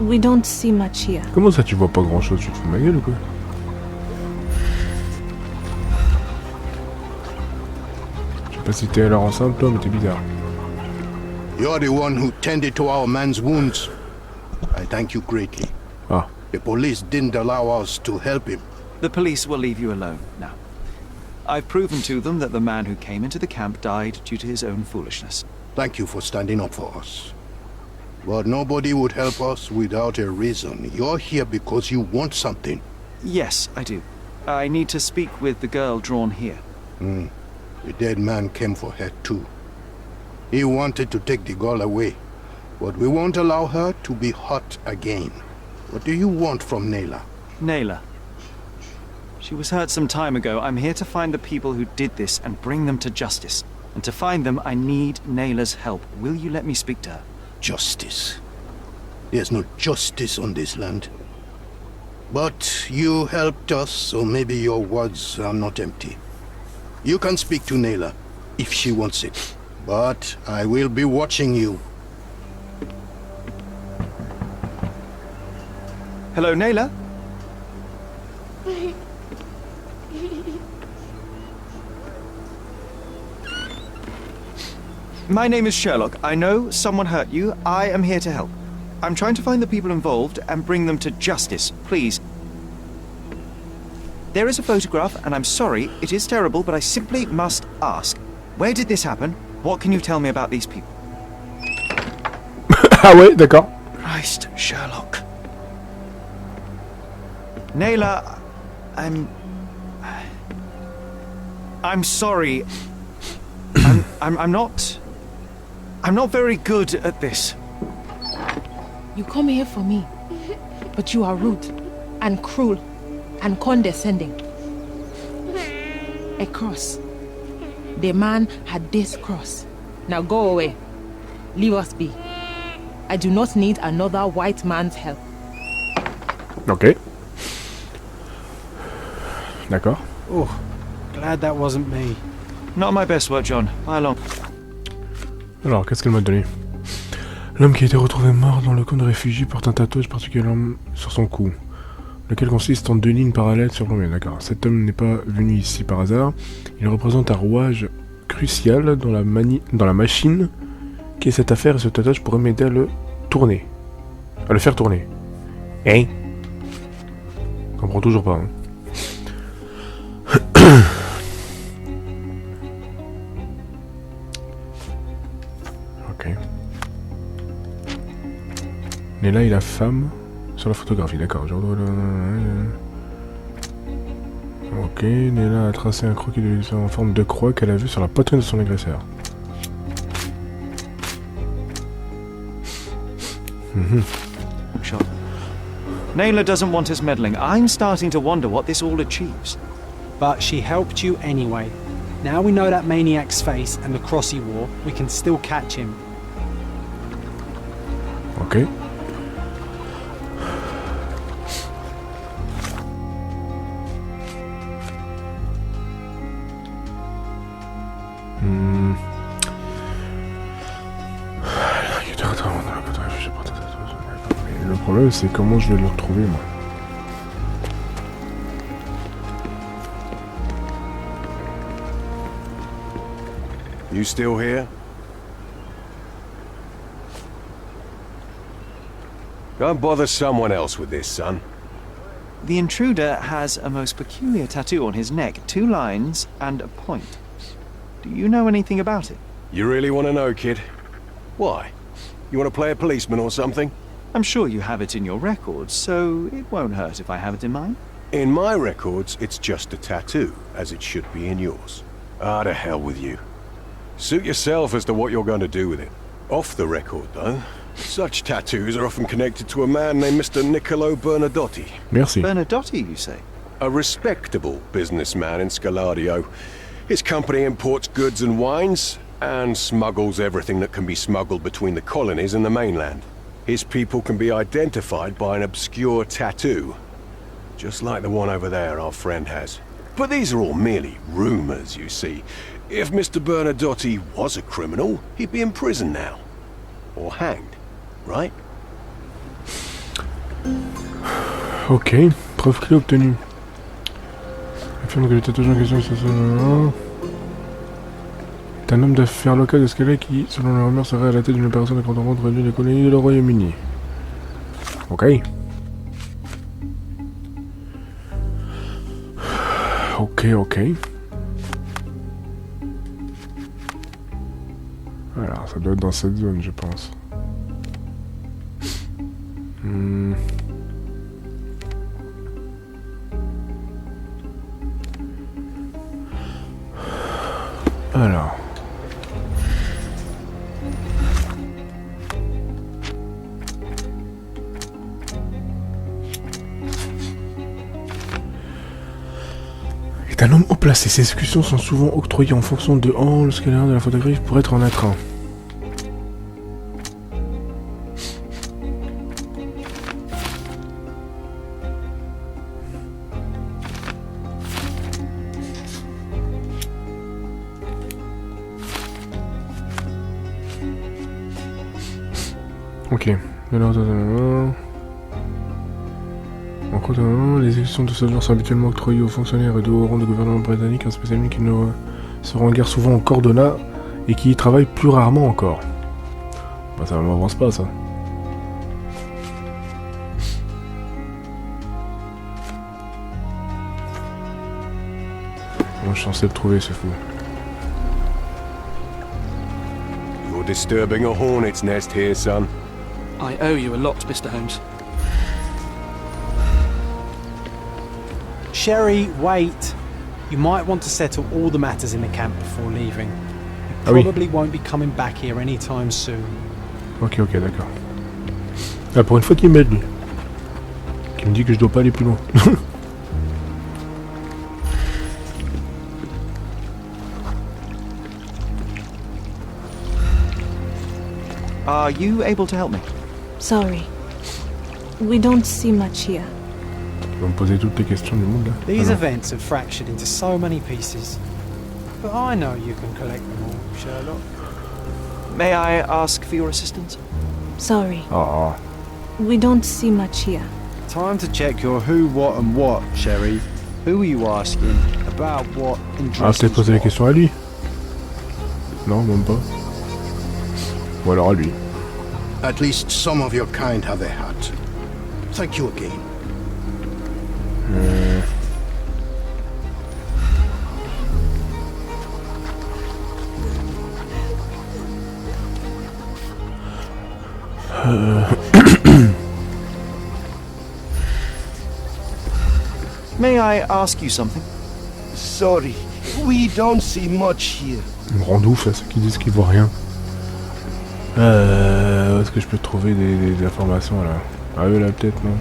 We don't see much here. Comment ça, tu vois pas grand-chose? Tu te fous de ma gueule ou quoi? Je sais pas si t'es alors enceinte, toi, mais t'es bizarre. You're the one who tended to our man's wounds. I thank you greatly. Ah. The police didn't allow us to help him. The police will leave you alone now. I've proven to them that the man who came into the camp died due to his own foolishness. Thank you for standing up for us. But nobody would help us without a reason. You're here because you want something. Yes, I do. I need to speak with the girl drawn here. The dead man came for her too. He wanted to take the girl away, but we won't allow her to be hurt again. What do you want from Nayla? Nayla. She was hurt some time ago. I'm here to find the people who did this and bring them to justice. And to find them, I need Nayla's help. Will you let me speak to her? Justice. There's no justice on this land. But you helped us, so maybe your words are not empty. You can speak to Nayla, if she wants it. But I will be watching you. Hello, Nayla? My name is Sherlock. I know someone hurt you. I am here to help. I'm trying to find the people involved and bring them to justice. Please. There is a photograph, and I'm sorry, it is terrible, but I simply must ask. Where did this happen? What can you tell me about these people? Ah ouais, d'accord. Christ, Sherlock. Naylor, I'm sorry. I'm not very good at this. You come here for me, but you are rude and cruel and condescending. A cross. The man had this cross. Now go away. Leave us be. I do not need another white man's help. Ok. D'accord. Oh, glad that wasn't me. Not my best work, John. By long. Alors, qu'est-ce qu'elle m'a donné? L'homme qui a été retrouvé mort dans le camp de réfugiés porte un tatouage particulièrement sur son cou, lequel consiste en 2 lignes parallèles surplombées. D'accord. Cet homme n'est pas venu ici par hasard. Il représente un rouage crucial dans la machine qui est cette affaire, et ce tatouage pourrait m'aider à le tourner. À le faire tourner. Hein? Je comprends toujours pas, hein. Ok. Néla et la femme sur la photographie, d'accord. Ok, Néla a tracé un croquis en forme de croix qu'elle a vu sur la poitrine de son agresseur. Naylor doesn't want us meddling. I'm starting to wonder what this all achieves. But she helped you anyway. Now we know that maniac's face and the cross he wore, we can still catch him. Ok. Le problème, c'est comment je vais le retrouver, moi. You still here? Go and bother someone else with this, son. The intruder has a most peculiar tattoo on his neck, 2 lines and a point. Do you know anything about it? You really want to know, kid? Why? You want to play a policeman or something? I'm sure you have it in your records, so it won't hurt if I have it in mine. In my records, it's just a tattoo, as it should be in yours. Ah, to hell with you. Suit yourself as to what you're going to do with it. Off the record, though, such tattoos are often connected to a man named Mr. Niccolo Bernadotti. Merci. Bernadotti, you say? A respectable businessman in Scalario. His company imports goods and wines, and smuggles everything that can be smuggled between the colonies and the mainland. His people can be identified by an obscure tattoo, just like the one over there our friend has. But these are all merely rumors, you see. If Mr. Bernadotti was a criminal, he'd be in prison now. Or hanged, right? Ok, preuve clé obtenue. Affirme que le tatouage en question est un homme d'affaires local de Scala qui, selon la rumeur, serait à la tête d'une opération de grande rencontre réunie les colonies du Royaume-Uni. Ok. Ok. Alors, ça doit être dans cette zone, je pense. Alors. Est un homme haut placé. Ces exécutions sont souvent octroyées en fonction de le scanner de la photographie pour être en écran. Ok. Les exécutions de ce genre sont habituellement octroyées aux fonctionnaires et de haut rang du gouvernement britannique, un spécialiste qui ne seront en guerre souvent en cordonnat et qui y travaille plus rarement encore. Bah, ça m'avance pas, ça. Bon, je suis censé le trouver, c'est fou. You're disturbing a hornet's nest here, son. I owe you a lot, Mr. Holmes. Sherry, wait. You might want to settle all the matters in the camp before leaving. Ah You oui. probably won't be coming back here anytime soon. Ok, d'accord. Ah, pour une fois qu'il m'aide, lui. Qui me dit que je dois pas aller plus loin. Are you able to help me? Sorry. We don't see much here. Tu vas me poser toutes les questions du monde, là. These Ah, non. events have fractured into so many pieces. But I know you can collect them all, Sherlock. May I ask for your assistance? Sorry. Ah, We don't see much here. Time to check your who, what and what, Sherry. Who are you asking? About what and ah dressed peut-être as poser les what? questions à lui. Non, même pas. Ou alors à lui. At least some of your kind have a hat. Thank you again. May I ask you something? Sorry, we don't see much here. Ils me rendent ouf, là, ceux qui disent qu'ils voient rien. Où est-ce que je peux trouver des informations, là? Ah, eux, là, peut-être, non?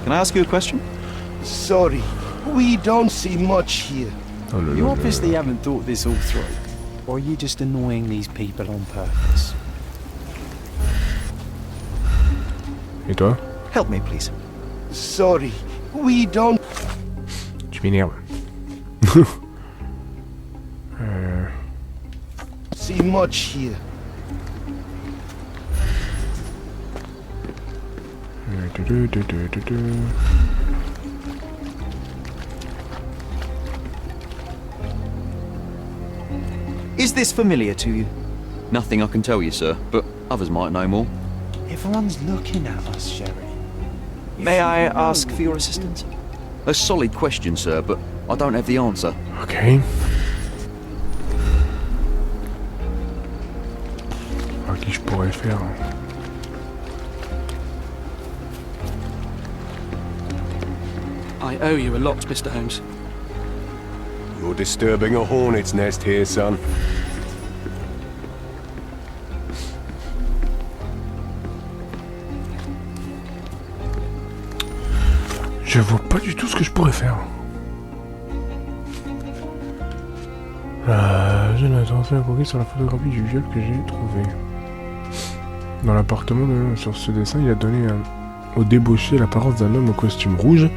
Can I ask you a question? Sorry, we don't see much here. Oh, là, You là, obviously là. haven't thought this all through. Or are you just annoying these people on purpose? Et toi? Help me, please. Sorry, we don't. Tu m'énerves. See much here. Is this familiar to you? Nothing I can tell you, sir, but others might know more. Everyone's looking at us, Sherry. May I ask for your assistance? A solid question, sir, but I don't have the answer. Ok. À qui je pourrais faire? I owe you a lot, Mr. Holmes. You're disturbing a hornet's nest here, son. Je vois pas du tout ce que je pourrais faire. J'ai l'intention conquis sur la photographie du viol que j'ai trouvé. Dans l'appartement sur ce dessin, il a donné au débauché l'apparence d'un homme au costume rouge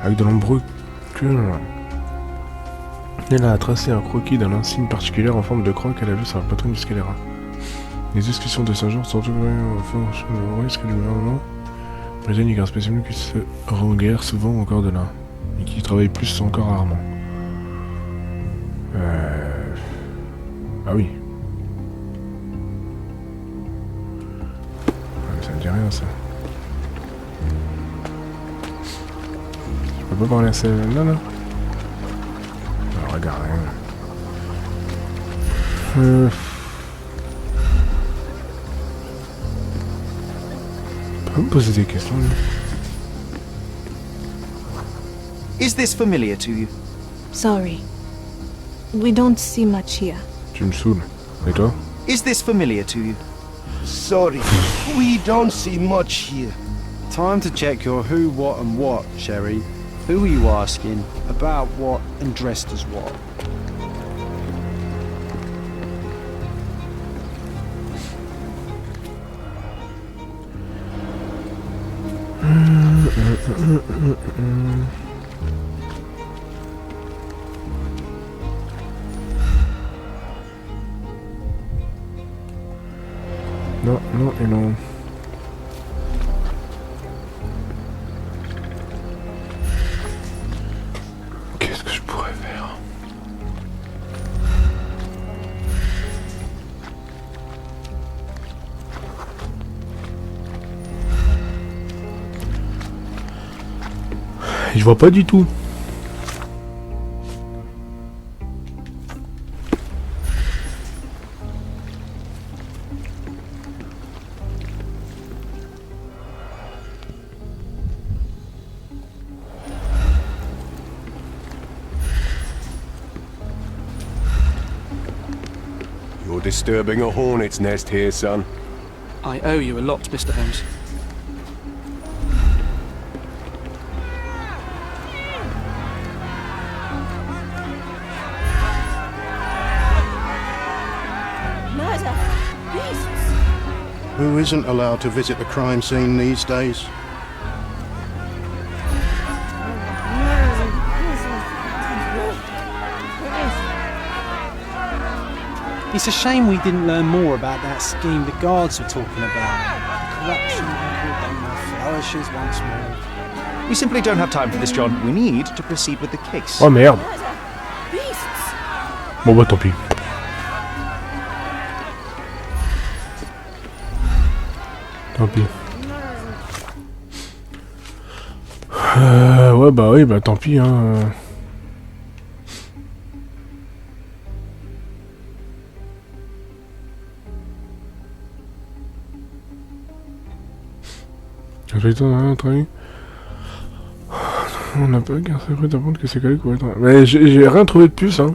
avec de nombreux queues. Elle a tracé un croquis d'un insigne particulière en forme de croix qu'elle a vu sur la poitrine du scélérat. Les discussions de ce genre sont toujours au risque du gouvernement. Les jeunes immigrants spécialement qui se renguèrent souvent encore de là, et qui travaillent plus encore rarement. Ah oui. Ah, mais ça me dit rien, ça. Je peux pas parler à celle-là, là? Alors, regarde, rien. Peut me poser des questions, lui. Is this familiar to you? Sorry. We don't see much here. Tu me saoules. Et toi? Is this familiar to you? Sorry, we don't see much here. Time to check your who, what and what, Sherry. Who are you asking? About what and dressed as what? Non, non et non. Qu'est-ce que je pourrais faire? Je vois pas du tout. You're disturbing a hornet's nest here, son. I owe you a lot, Mr. Holmes. Murder! Beasts! Who isn't allowed to visit the crime scene these days? It's a shame we didn't learn more about that scheme the guards were talking about. Corruption flourishes once more. We simply don't have time for this, John. We need to proceed with the case. Oh merde. Beasts! Bon bah tant pis. Tant pis. Ouais bah oui bah tant pis hein. On n'a pas qu'un secret d'apprendre que c'est calé pour être... Mais j'ai rien trouvé de plus hein.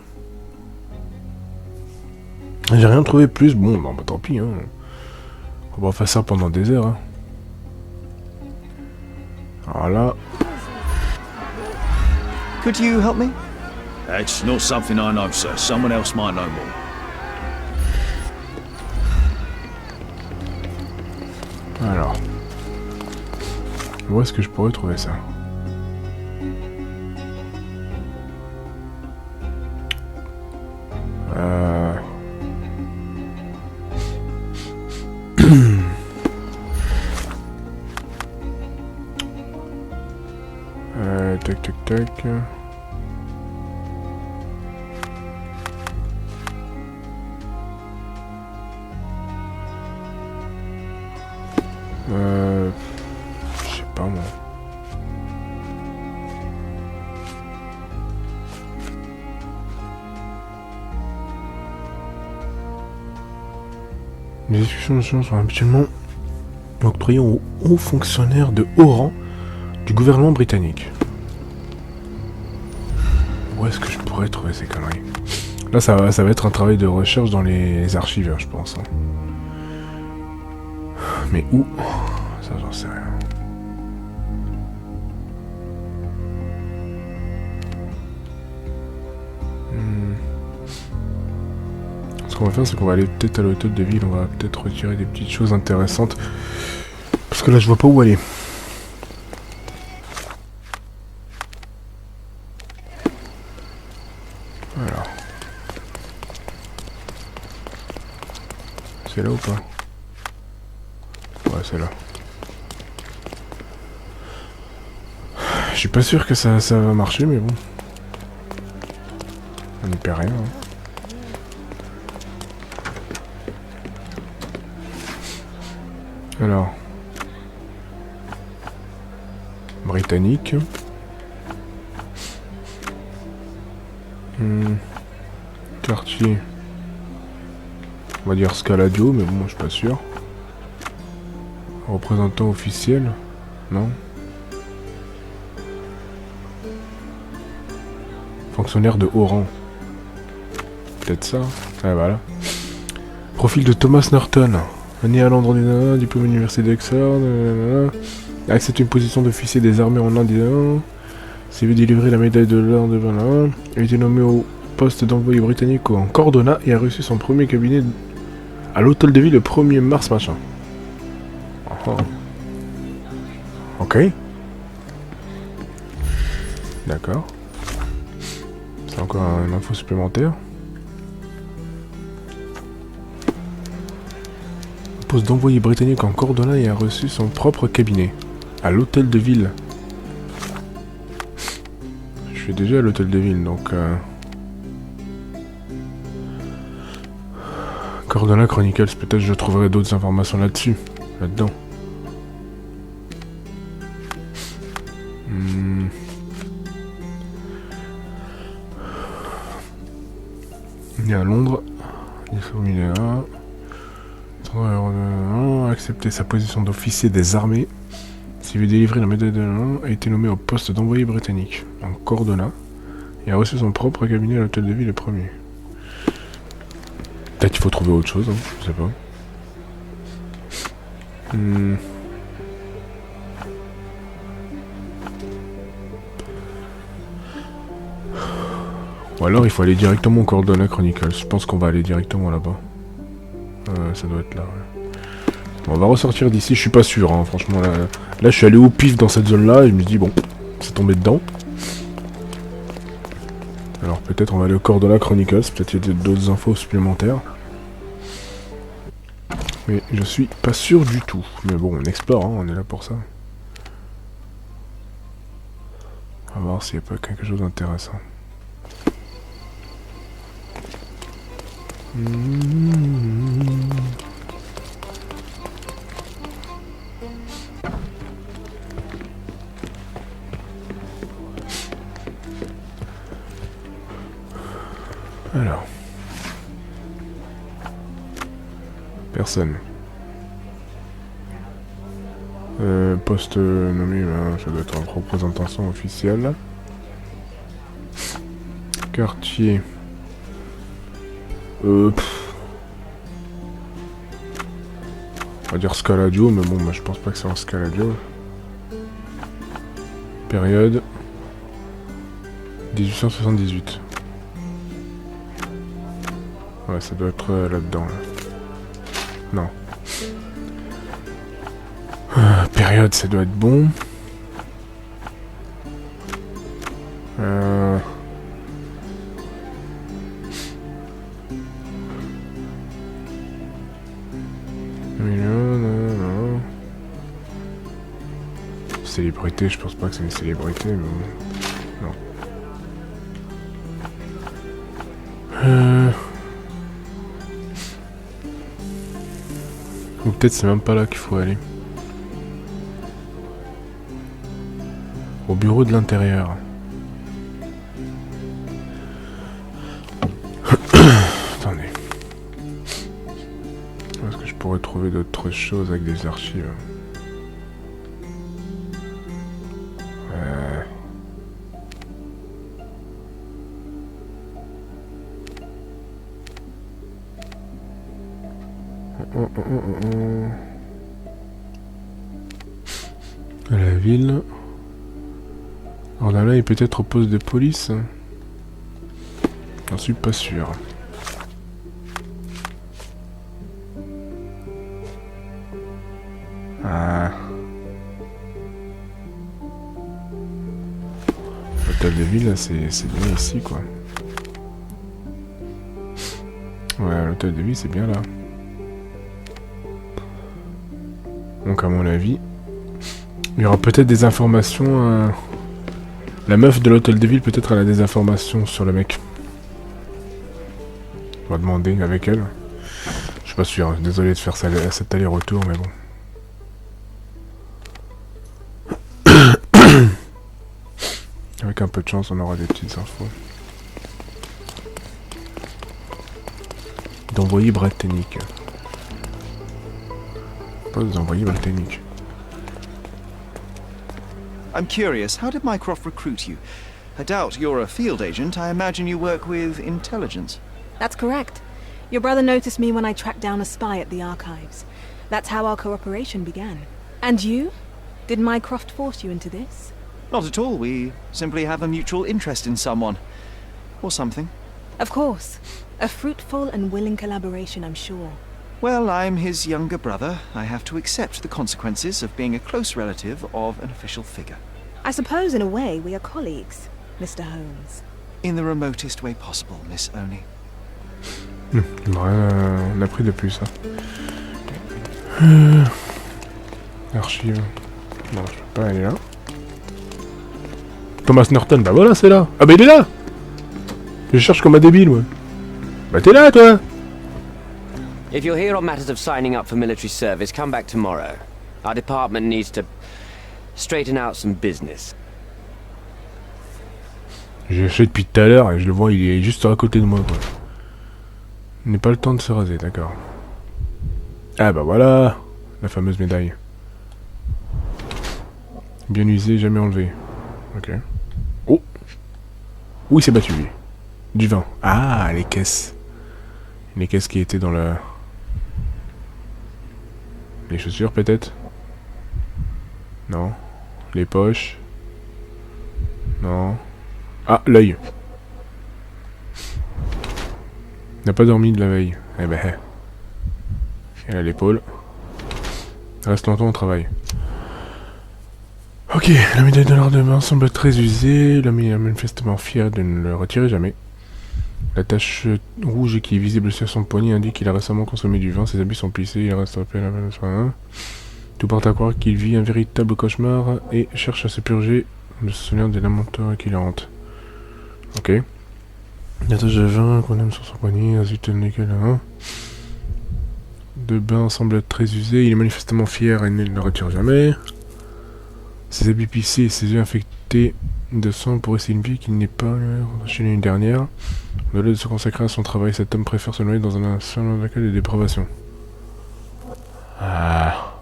J'ai rien trouvé de plus, bon bah tant pis hein. On va faire ça pendant des heures hein. Alors là... Could you help me? That's not something I know, sir. Someone else might know more. Alors... Où est-ce que je pourrais trouver ça? Tac tac tac. Je sais pas moi. Les discussions de science sont habituellement octroyées aux hauts fonctionnaires de haut rang du gouvernement britannique. Où est-ce que je pourrais trouver ces conneries? Là, ça va être un travail de recherche dans les archives, je pense. Hein. Mais où? Ça, j'en sais rien. Ce qu'on va faire, c'est qu'on va aller peut-être à l'hôtel de ville. On va peut-être retirer des petites choses intéressantes. Parce que là, je vois pas où aller. Alors. C'est là ou pas? Ouais, c'est là. Je suis pas sûr que ça va marcher, mais bon. On n'y perd rien. Hein. Alors. Britannique. Quartier. On va dire Scaladio, mais bon, je suis pas sûr. Représentant officiel. Non. Fonctionnaire de haut rang. Peut-être ça. Ah voilà. Profil de Thomas Norton. Né à Londres, diplôme de l'université d'Oxford. Accepte une position d'officier des armées en Inde. S'est vu délivrer la médaille de l'ordre de Berlin. A été nommé au poste d'envoyé britannique en Cordona et a reçu son premier cabinet à l'hôtel de ville le 1er mars machin. Oh. Ok. D'accord. C'est encore une info supplémentaire. Poste d'envoyé britannique en Cordona et a reçu son propre cabinet à l'hôtel de ville. Je suis déjà à l'hôtel de ville donc. Cordona Chronicles, peut-être je trouverai d'autres informations là-dessus, là-dedans. Né à Londres. Il a accepté sa position d'officier des armées. S'il veut délivrer la médaille de l'Homme, a été nommé au poste d'envoyé britannique en Cordona et a reçu son propre cabinet à l'hôtel de ville le premier. Peut-être qu'il faut trouver autre chose, hein, je sais pas. Ou alors il faut aller directement au Cordona Chronicles. Je pense qu'on va aller directement là-bas. Ça doit être là, ouais. Bon, on va ressortir d'ici, je suis pas sûr, hein, franchement. Là, je suis allé au pif dans cette zone-là et je me dis, bon, c'est tombé dedans. Alors peut-être on va aller au Cordona Chronicles, peut-être il y a d'autres infos supplémentaires. Mais je suis pas sûr du tout. Mais bon, on explore, hein, on est là pour ça. On va voir s'il n'y a pas quelque chose d'intéressant. Alors. Personne. Poste nommé, ça doit être en représentation officielle. Quartier. On va dire Scaladio, mais bon, bah, je pense pas que c'est en Scaladio. Période 1878. Ouais, ça doit être là-dedans. Là. Non. Période, ça doit être bon. Non. Célébrité, je pense pas que c'est une célébrité, mais bon. Non. Ou peut-être c'est même pas là qu'il faut aller. Au bureau de l'intérieur. Attendez. Est-ce que je pourrais trouver d'autres choses avec des archives? À la ville. Alors là, il est peut-être au poste de police. J'en suis pas sûr. Ah. L'hôtel de ville, c'est bien ici, quoi. Ouais, l'hôtel de ville, c'est bien là. Donc, à mon avis, il y aura peut-être des informations. La meuf de l'hôtel de ville, peut-être elle a des informations sur le mec. On va demander avec elle. Je suis pas sûr, désolé de faire cet aller-retour, mais bon. Avec un peu de chance, on aura des petites infos. D'envoyer britannique. Pas d'envoyer britannique. I'm curious, how did Mycroft recruit you? I doubt you're a field agent. I imagine you work with intelligence. That's correct. Your brother noticed me when I tracked down a spy at the archives. That's how our cooperation began. And you? Did Mycroft force you into this? Not at all. We simply have a mutual interest in someone. Or something. Of course. A fruitful and willing collaboration, I'm sure. Well, I'm his younger brother. I have to accept the consequences of being a close relative of an official figure. I suppose in a way we are colleagues, Mr. Holmes. In the remotest way possible, Miss Oni. On a pris depuis ça. Archive. Non, je peux pas aller là. Thomas Norton, bah voilà, c'est là. Ah bah il est là. Je cherche comme un débile, ouais. Bah t'es là, toi. If you're here on matters of signing up for military service, come back tomorrow. Our department needs to straighten out some business. J'ai cherché depuis tout à l'heure et je le vois, il est juste à côté de moi, quoi. N'est pas le temps de se raser, d'accord. Ah bah voilà, la fameuse médaille. Bien usée, jamais enlevée. Ok. Oh. Où il s'est battu lui? Du vin. Ah, les caisses. Les caisses qui étaient dans la... Les chaussures peut-être? Non. Les poches? Non. Ah, l'œil. N'a pas dormi de la veille. Eh ben. Elle a l'épaule. Reste longtemps au travail. Ok, la médaille de l'ordre de bain semble très usée. L'homme est manifestement fier de ne le retirer jamais. La tache rouge qui est visible sur son poignet indique qu'il a récemment consommé du vin. Ses habits sont plissés, il reste rappelé à la fin. Tout porte à croire qu'il vit un véritable cauchemar et cherche à se purger de se souvenir des lamenteurs qui le hantent. Ok. La tache de vin qu'on aime sur son poignet, ensuite le nickel de bain semble être très usé. Il est manifestement fier et ne le retire jamais. Ses habits pissés et ses yeux infectés de sang pourraient signifier qu'il n'est pas chez l'année dernière. Au-delà de se consacrer à son travail, cet homme préfère se noyer dans un infernal accueil de dépravation. Ah.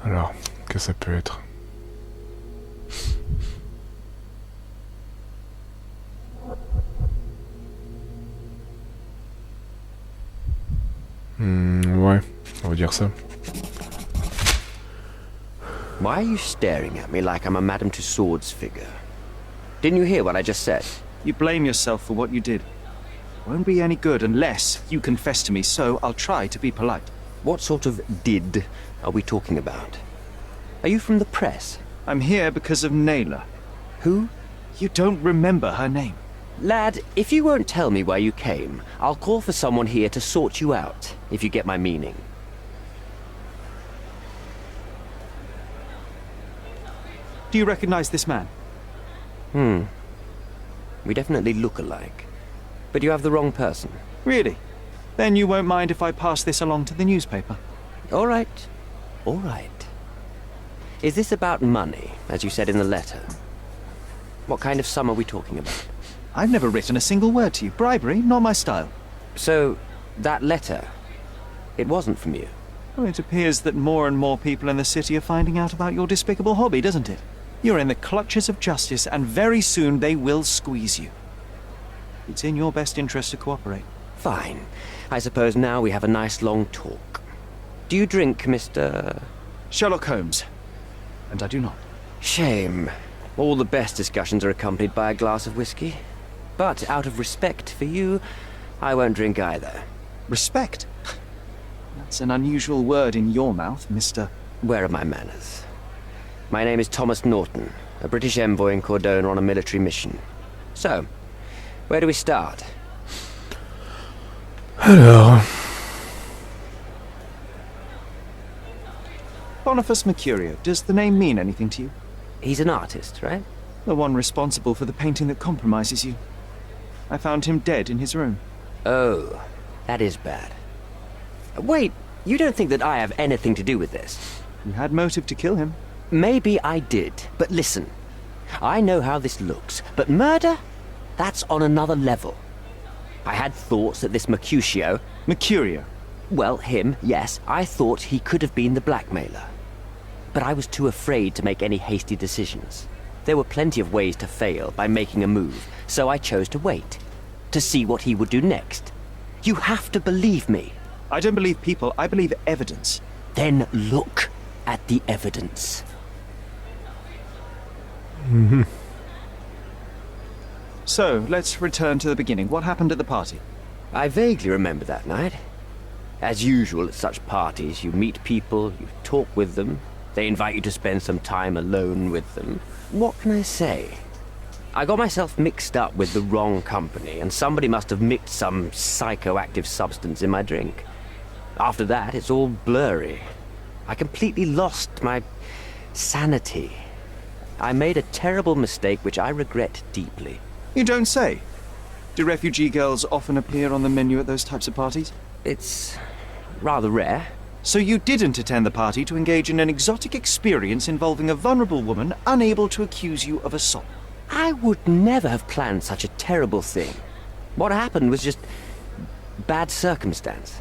Alors, qu'est-ce que ça peut être? Ouais, on va dire ça. Why are you staring at me like I'm a Madame Tussauds figure? Didn't you hear what I just said? You blame yourself for what you did. Won't be any good unless you confess to me, so I'll try to be polite. What sort of did are we talking about? Are you from the press? I'm here because of Naylor. Who? You don't remember her name. Lad, if you won't tell me where you came, I'll call for someone here to sort you out, if you get my meaning. Do you recognize this man? We definitely look alike. But you have the wrong person. Really? Then you won't mind if I pass this along to the newspaper? All right. All right. Is this about money, as you said in the letter? What kind of sum are we talking about? I've never written a single word to you. Bribery, not my style. So, that letter, it wasn't from you? Well, it appears that more and more people in the city are finding out about your despicable hobby, doesn't it? You're in the clutches of justice, and very soon they will squeeze you. It's in your best interest to cooperate. Fine. I suppose now we have a nice long talk. Do you drink, Mr... Sherlock Holmes. And I do not. Shame. All the best discussions are accompanied by a glass of whiskey. But out of respect for you, I won't drink either. Respect? That's an unusual word in your mouth, Mr. Where are my manners? My name is Thomas Norton, a British envoy in Cordona on a military mission. So, where do we start? Alors... Boniface Mercurio, does the name mean anything to you? He's an artist, right? The one responsible for the painting that compromises you. I found him dead in his room. Oh, that is bad. Wait, you don't think that I have anything to do with this? You had motive to kill him. Maybe I did, but listen. I know how this looks, but murder? That's on another level. I had thoughts that this Mercutio... Mercurio? Well, him, yes. I thought he could have been the blackmailer. But I was too afraid to make any hasty decisions. There were plenty of ways to fail by making a move, so I chose to wait. To see what he would do next. You have to believe me. I don't believe people, I believe evidence. Then look at the evidence. So, let's return to the beginning. What happened at the party? I vaguely remember that night. As usual at such parties, you meet people, you talk with them, they invite you to spend some time alone with them. What can I say? I got myself mixed up with the wrong company, and somebody must have mixed some psychoactive substance in my drink. After that, it's all blurry. I completely lost my sanity. I made a terrible mistake which I regret deeply. You don't say. Do refugee girls often appear on the menu at those types of parties? It's rather rare. So you didn't attend the party to engage in an exotic experience involving a vulnerable woman unable to accuse you of assault? I would never have planned such a terrible thing. What happened was just bad circumstance.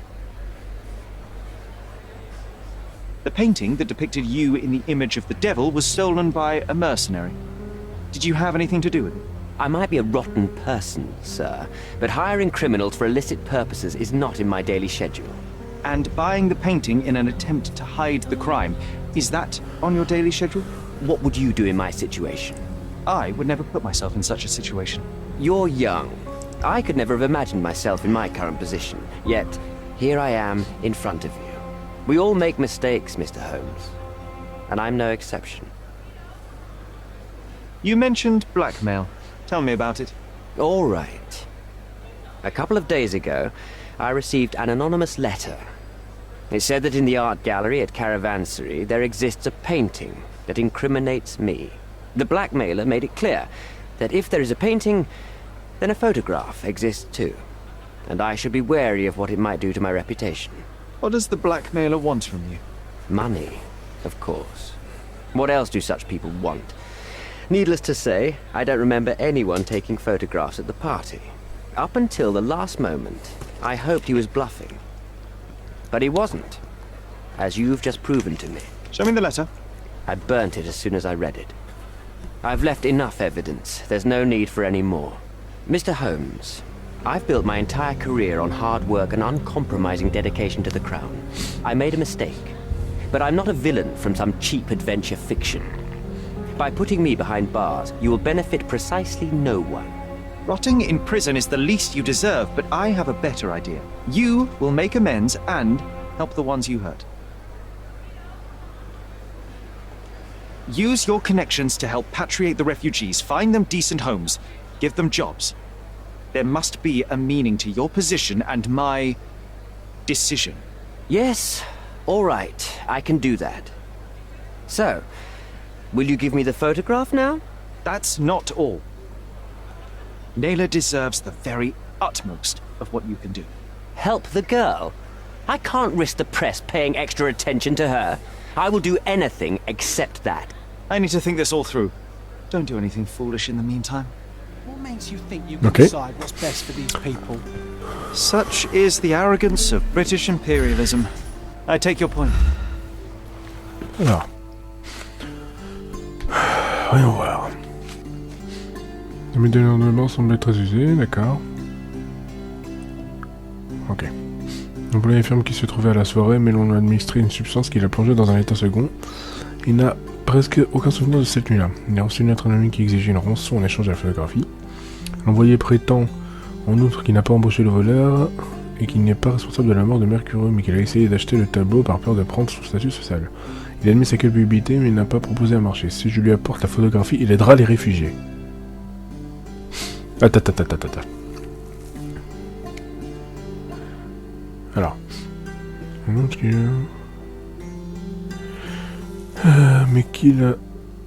The painting that depicted you in the image of the devil was stolen by a mercenary. Did you have anything to do with it? I might be a rotten person, sir, but hiring criminals for illicit purposes is not in my daily schedule. And buying the painting in an attempt to hide the crime, is that on your daily schedule? What would you do in my situation? I would never put myself in such a situation. You're young. I could never have imagined myself in my current position. Yet, here I am in front of you. We all make mistakes, Mr. Holmes. And I'm no exception. You mentioned blackmail. Tell me about it. All right. A couple of days ago, I received an anonymous letter. It said that in the art gallery at Caravansary there exists a painting that incriminates me. The blackmailer made it clear that if there is a painting, then a photograph exists too. And I should be wary of what it might do to my reputation. What does the blackmailer want from you? Money, of course. What else do such people want? Needless to say, I don't remember anyone taking photographs at the party. Up until the last moment, I hoped he was bluffing. But he wasn't, as you've just proven to me. Show me the letter. I burnt it as soon as I read it. I've left enough evidence. There's no need for any more. Mr. Holmes, I've built my entire career on hard work and uncompromising dedication to the Crown. I made a mistake, but I'm not a villain from some cheap adventure fiction. By putting me behind bars, you will benefit precisely no one. Rotting in prison is the least you deserve, but I have a better idea. You will make amends and help the ones you hurt. Use your connections to help patriate the refugees, find them decent homes, give them jobs. There must be a meaning to your position and my decision. Yes, all right, I can do that. So, will you give me the photograph now? That's not all. Naylor deserves the very utmost of what you can do. Help the girl? I can't risk the press paying extra attention to her. I will do anything except that. I need to think this all through. Don't do anything foolish in the meantime. What makes you think you can decide what's best for these people? Such is the arrogance of British imperialism. I take your point. Alors. Voyons voir. Les médaillons de mort semblent très usés, d'accord. Ok. L'employé affirme qu'il se trouvait à la soirée, mais l'on lui a administré une substance qui l'a plongé dans un état second. Il n'a presque aucun souvenir de cette nuit-là. Il a reçu une lettre anonyme qui exigeait une rançon en échange de la photographie. L'envoyé prétend en outre qu'il n'a pas embauché le voleur et qu'il n'est pas responsable de la mort de Mercureux, mais qu'il a essayé d'acheter le tableau par peur de prendre son statut social. Il admet sa culpabilité, mais il n'a pas proposé un marché. Si je lui apporte la photographie, il aidera les réfugiés. Attends. Alors. Mais qu'il a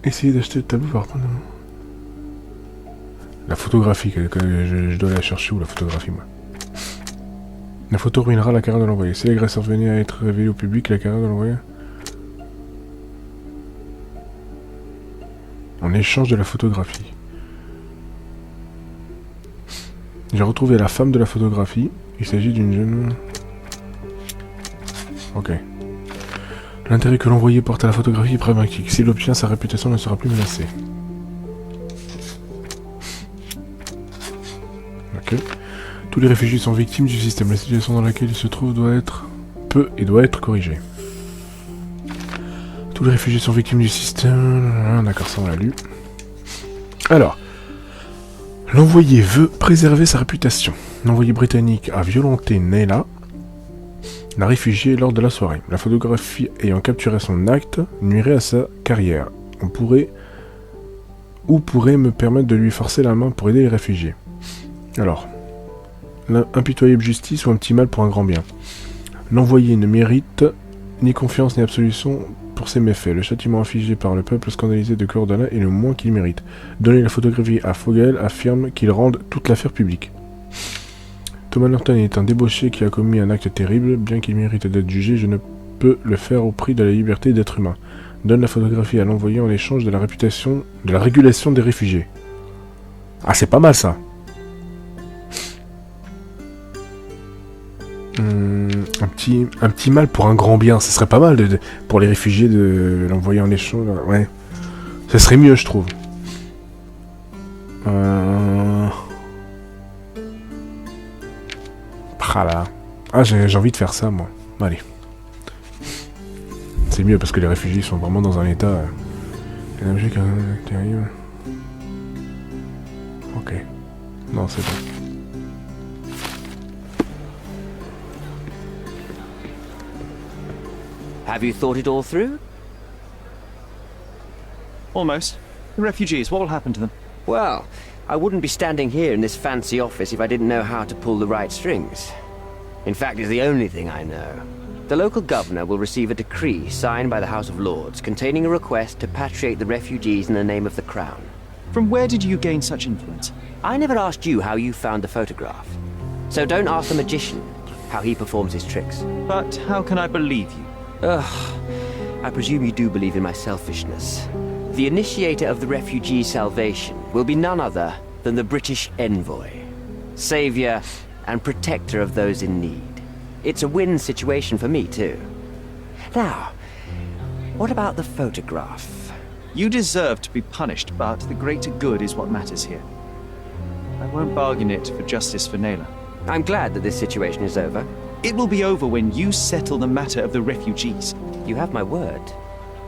essayé d'acheter le tableau par contre. La photographie, que je dois la chercher où la photographie, moi. La photo ruinera la carrière de l'envoyé. Si l'agresseur venait à être révélé au public, la carrière de l'envoyé. En échange de la photographie. J'ai retrouvé la femme de la photographie. Il s'agit d'une jeune... Ok. L'intérêt que l'envoyé porte à la photographie est pragmatique. S'il l'obtient, sa réputation ne sera plus menacée. Ok. Tous les réfugiés sont victimes du système. La situation dans laquelle ils se trouvent doit être corrigée. Tous les réfugiés sont victimes du système... D'accord, ça on l'a lu. Alors... L'envoyé veut préserver sa réputation. L'envoyé britannique a violenté Nayla, la réfugiée, lors de la soirée. La photographie ayant capturé son acte nuirait à sa carrière. Pourrait me permettre de lui forcer la main pour aider les réfugiés. Alors, l'impitoyable justice ou un petit mal pour un grand bien. L'envoyé ne mérite ni confiance ni absolution pour ses méfaits. Le châtiment infligé par le peuple scandalisé de Cordona est le moins qu'il mérite. Donner la photographie à Fogel affirme qu'il rende toute l'affaire publique. Thomas Norton est un débauché qui a commis un acte terrible. Bien qu'il mérite d'être jugé, je ne peux le faire au prix de la liberté d'être humain. Donne la photographie à l'envoyé en échange de la régulation des réfugiés. Ah, c'est pas mal ça. Un petit mal pour un grand bien. Ce serait pas mal pour les réfugiés de l'envoyer en échange. Ouais. Ça serait mieux, je trouve. Ah là. Ah, j'ai envie de faire ça, moi. Allez. C'est mieux parce que les réfugiés sont vraiment dans un état... un objet terrible. Ok. Non, c'est bon. Have you thought it all through? Almost. The refugees, what will happen to them? Well, I wouldn't be standing here in this fancy office if I didn't know how to pull the right strings. In fact, it's the only thing I know. The local governor will receive a decree signed by the House of Lords containing a request to patriate the refugees in the name of the Crown. From where did you gain such influence? I never asked you how you found the photograph. So don't ask the magician how he performs his tricks. But how can I believe you? Ugh, I presume you do believe in my selfishness. The initiator of the refugee salvation will be none other than the British envoy, savior and protector of those in need. It's a win situation for me, too. Now, what about the photograph? You deserve to be punished, but the greater good is what matters here. I won't bargain it for justice for Naylor. I'm glad that this situation is over. It will be over when you settle the matter of the refugees. You have my word,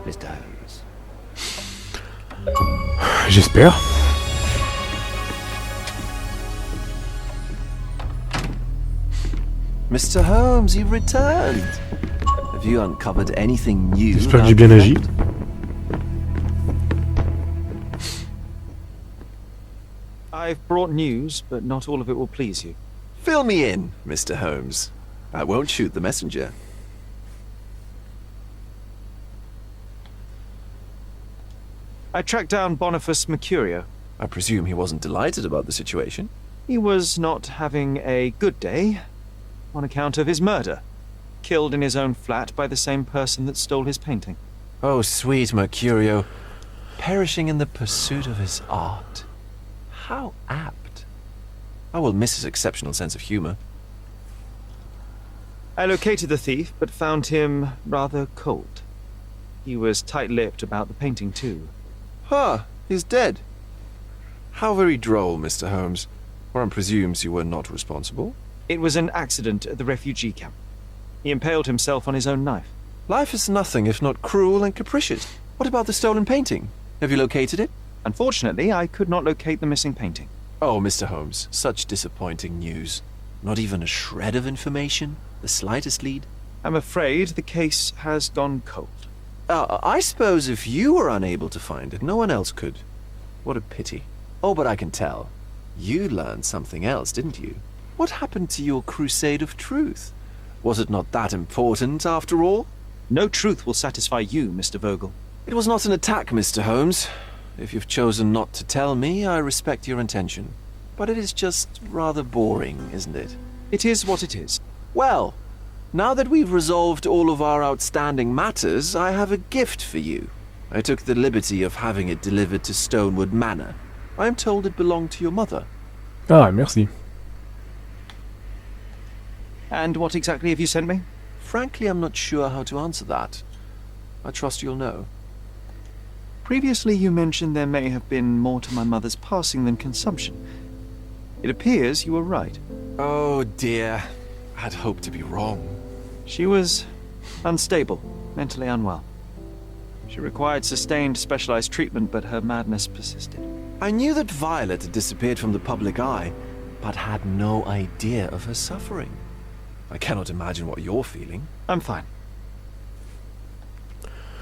Mr. Holmes. J'espère. Mr. Holmes, you've returned. Have you uncovered anything new? J'espère que j'ai bien agi. I've brought news, but not all of it will please you. Fill me in, Mr. Holmes. I won't shoot the messenger. I tracked down Boniface Mercurio. I presume he wasn't delighted about the situation. He was not having a good day on account of his murder. Killed in his own flat by the same person that stole his painting. Oh, sweet Mercurio. Perishing in the pursuit of his art. How apt. I will miss his exceptional sense of humor. I located the thief, but found him rather cold. He was tight-lipped about the painting, too. Huh, he's dead. How very droll, Mr. Holmes. One presumes you were not responsible. It was an accident at the refugee camp. He impaled himself on his own knife. Life is nothing if not cruel and capricious. What about the stolen painting? Have you located it? Unfortunately, I could not locate the missing painting. Oh, Mr. Holmes, such disappointing news. Not even a shred of information? The slightest lead? I'm afraid the case has gone cold. I suppose if you were unable to find it, no one else could. What a pity. Oh, but I can tell. You learned something else, didn't you? What happened to your crusade of truth? Was it not that important, after all? No truth will satisfy you, Mr. Vogel. It was not an attack, Mr. Holmes. If you've chosen not to tell me, I respect your intention. But it is just rather boring, isn't it? It is what it is. Well, now that we've resolved all of our outstanding matters, I have a gift for you. I took the liberty of having it delivered to Stonewood Manor. I am told it belonged to your mother. Ah, merci. And what exactly have you sent me? Frankly, I'm not sure how to answer that. I trust you'll know. Previously, you mentioned there may have been more to my mother's passing than consumption. It appears you were right. Oh dear. I'd hoped to be wrong. She was unstable, mentally unwell. She required sustained specialized treatment, but her madness persisted. I knew that Violet had disappeared from the public eye, but had no idea of her suffering. I cannot imagine what you're feeling. I'm fine.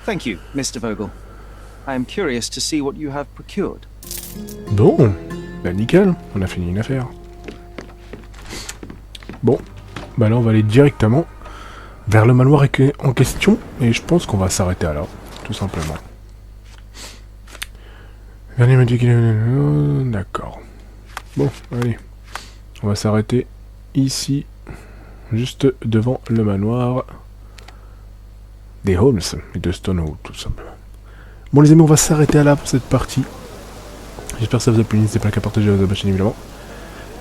Thank you, Mr. Vogel. I am curious to see what you have procured. Bon, bah nickel, on a fini une affaire. Bon, bah là on va aller directement vers le manoir en question, et je pense qu'on va s'arrêter alors, tout simplement. Vernier m'a dit qu'il est... D'accord. Bon, allez. On va s'arrêter ici, juste devant le manoir des Holmes et de Stonewood, tout simplement. Bon les amis, on va s'arrêter là pour cette partie. J'espère que ça vous a plu, n'hésitez pas à partager à la chaîne évidemment.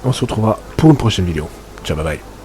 On se retrouvera pour une prochaine vidéo. Ciao, bye bye.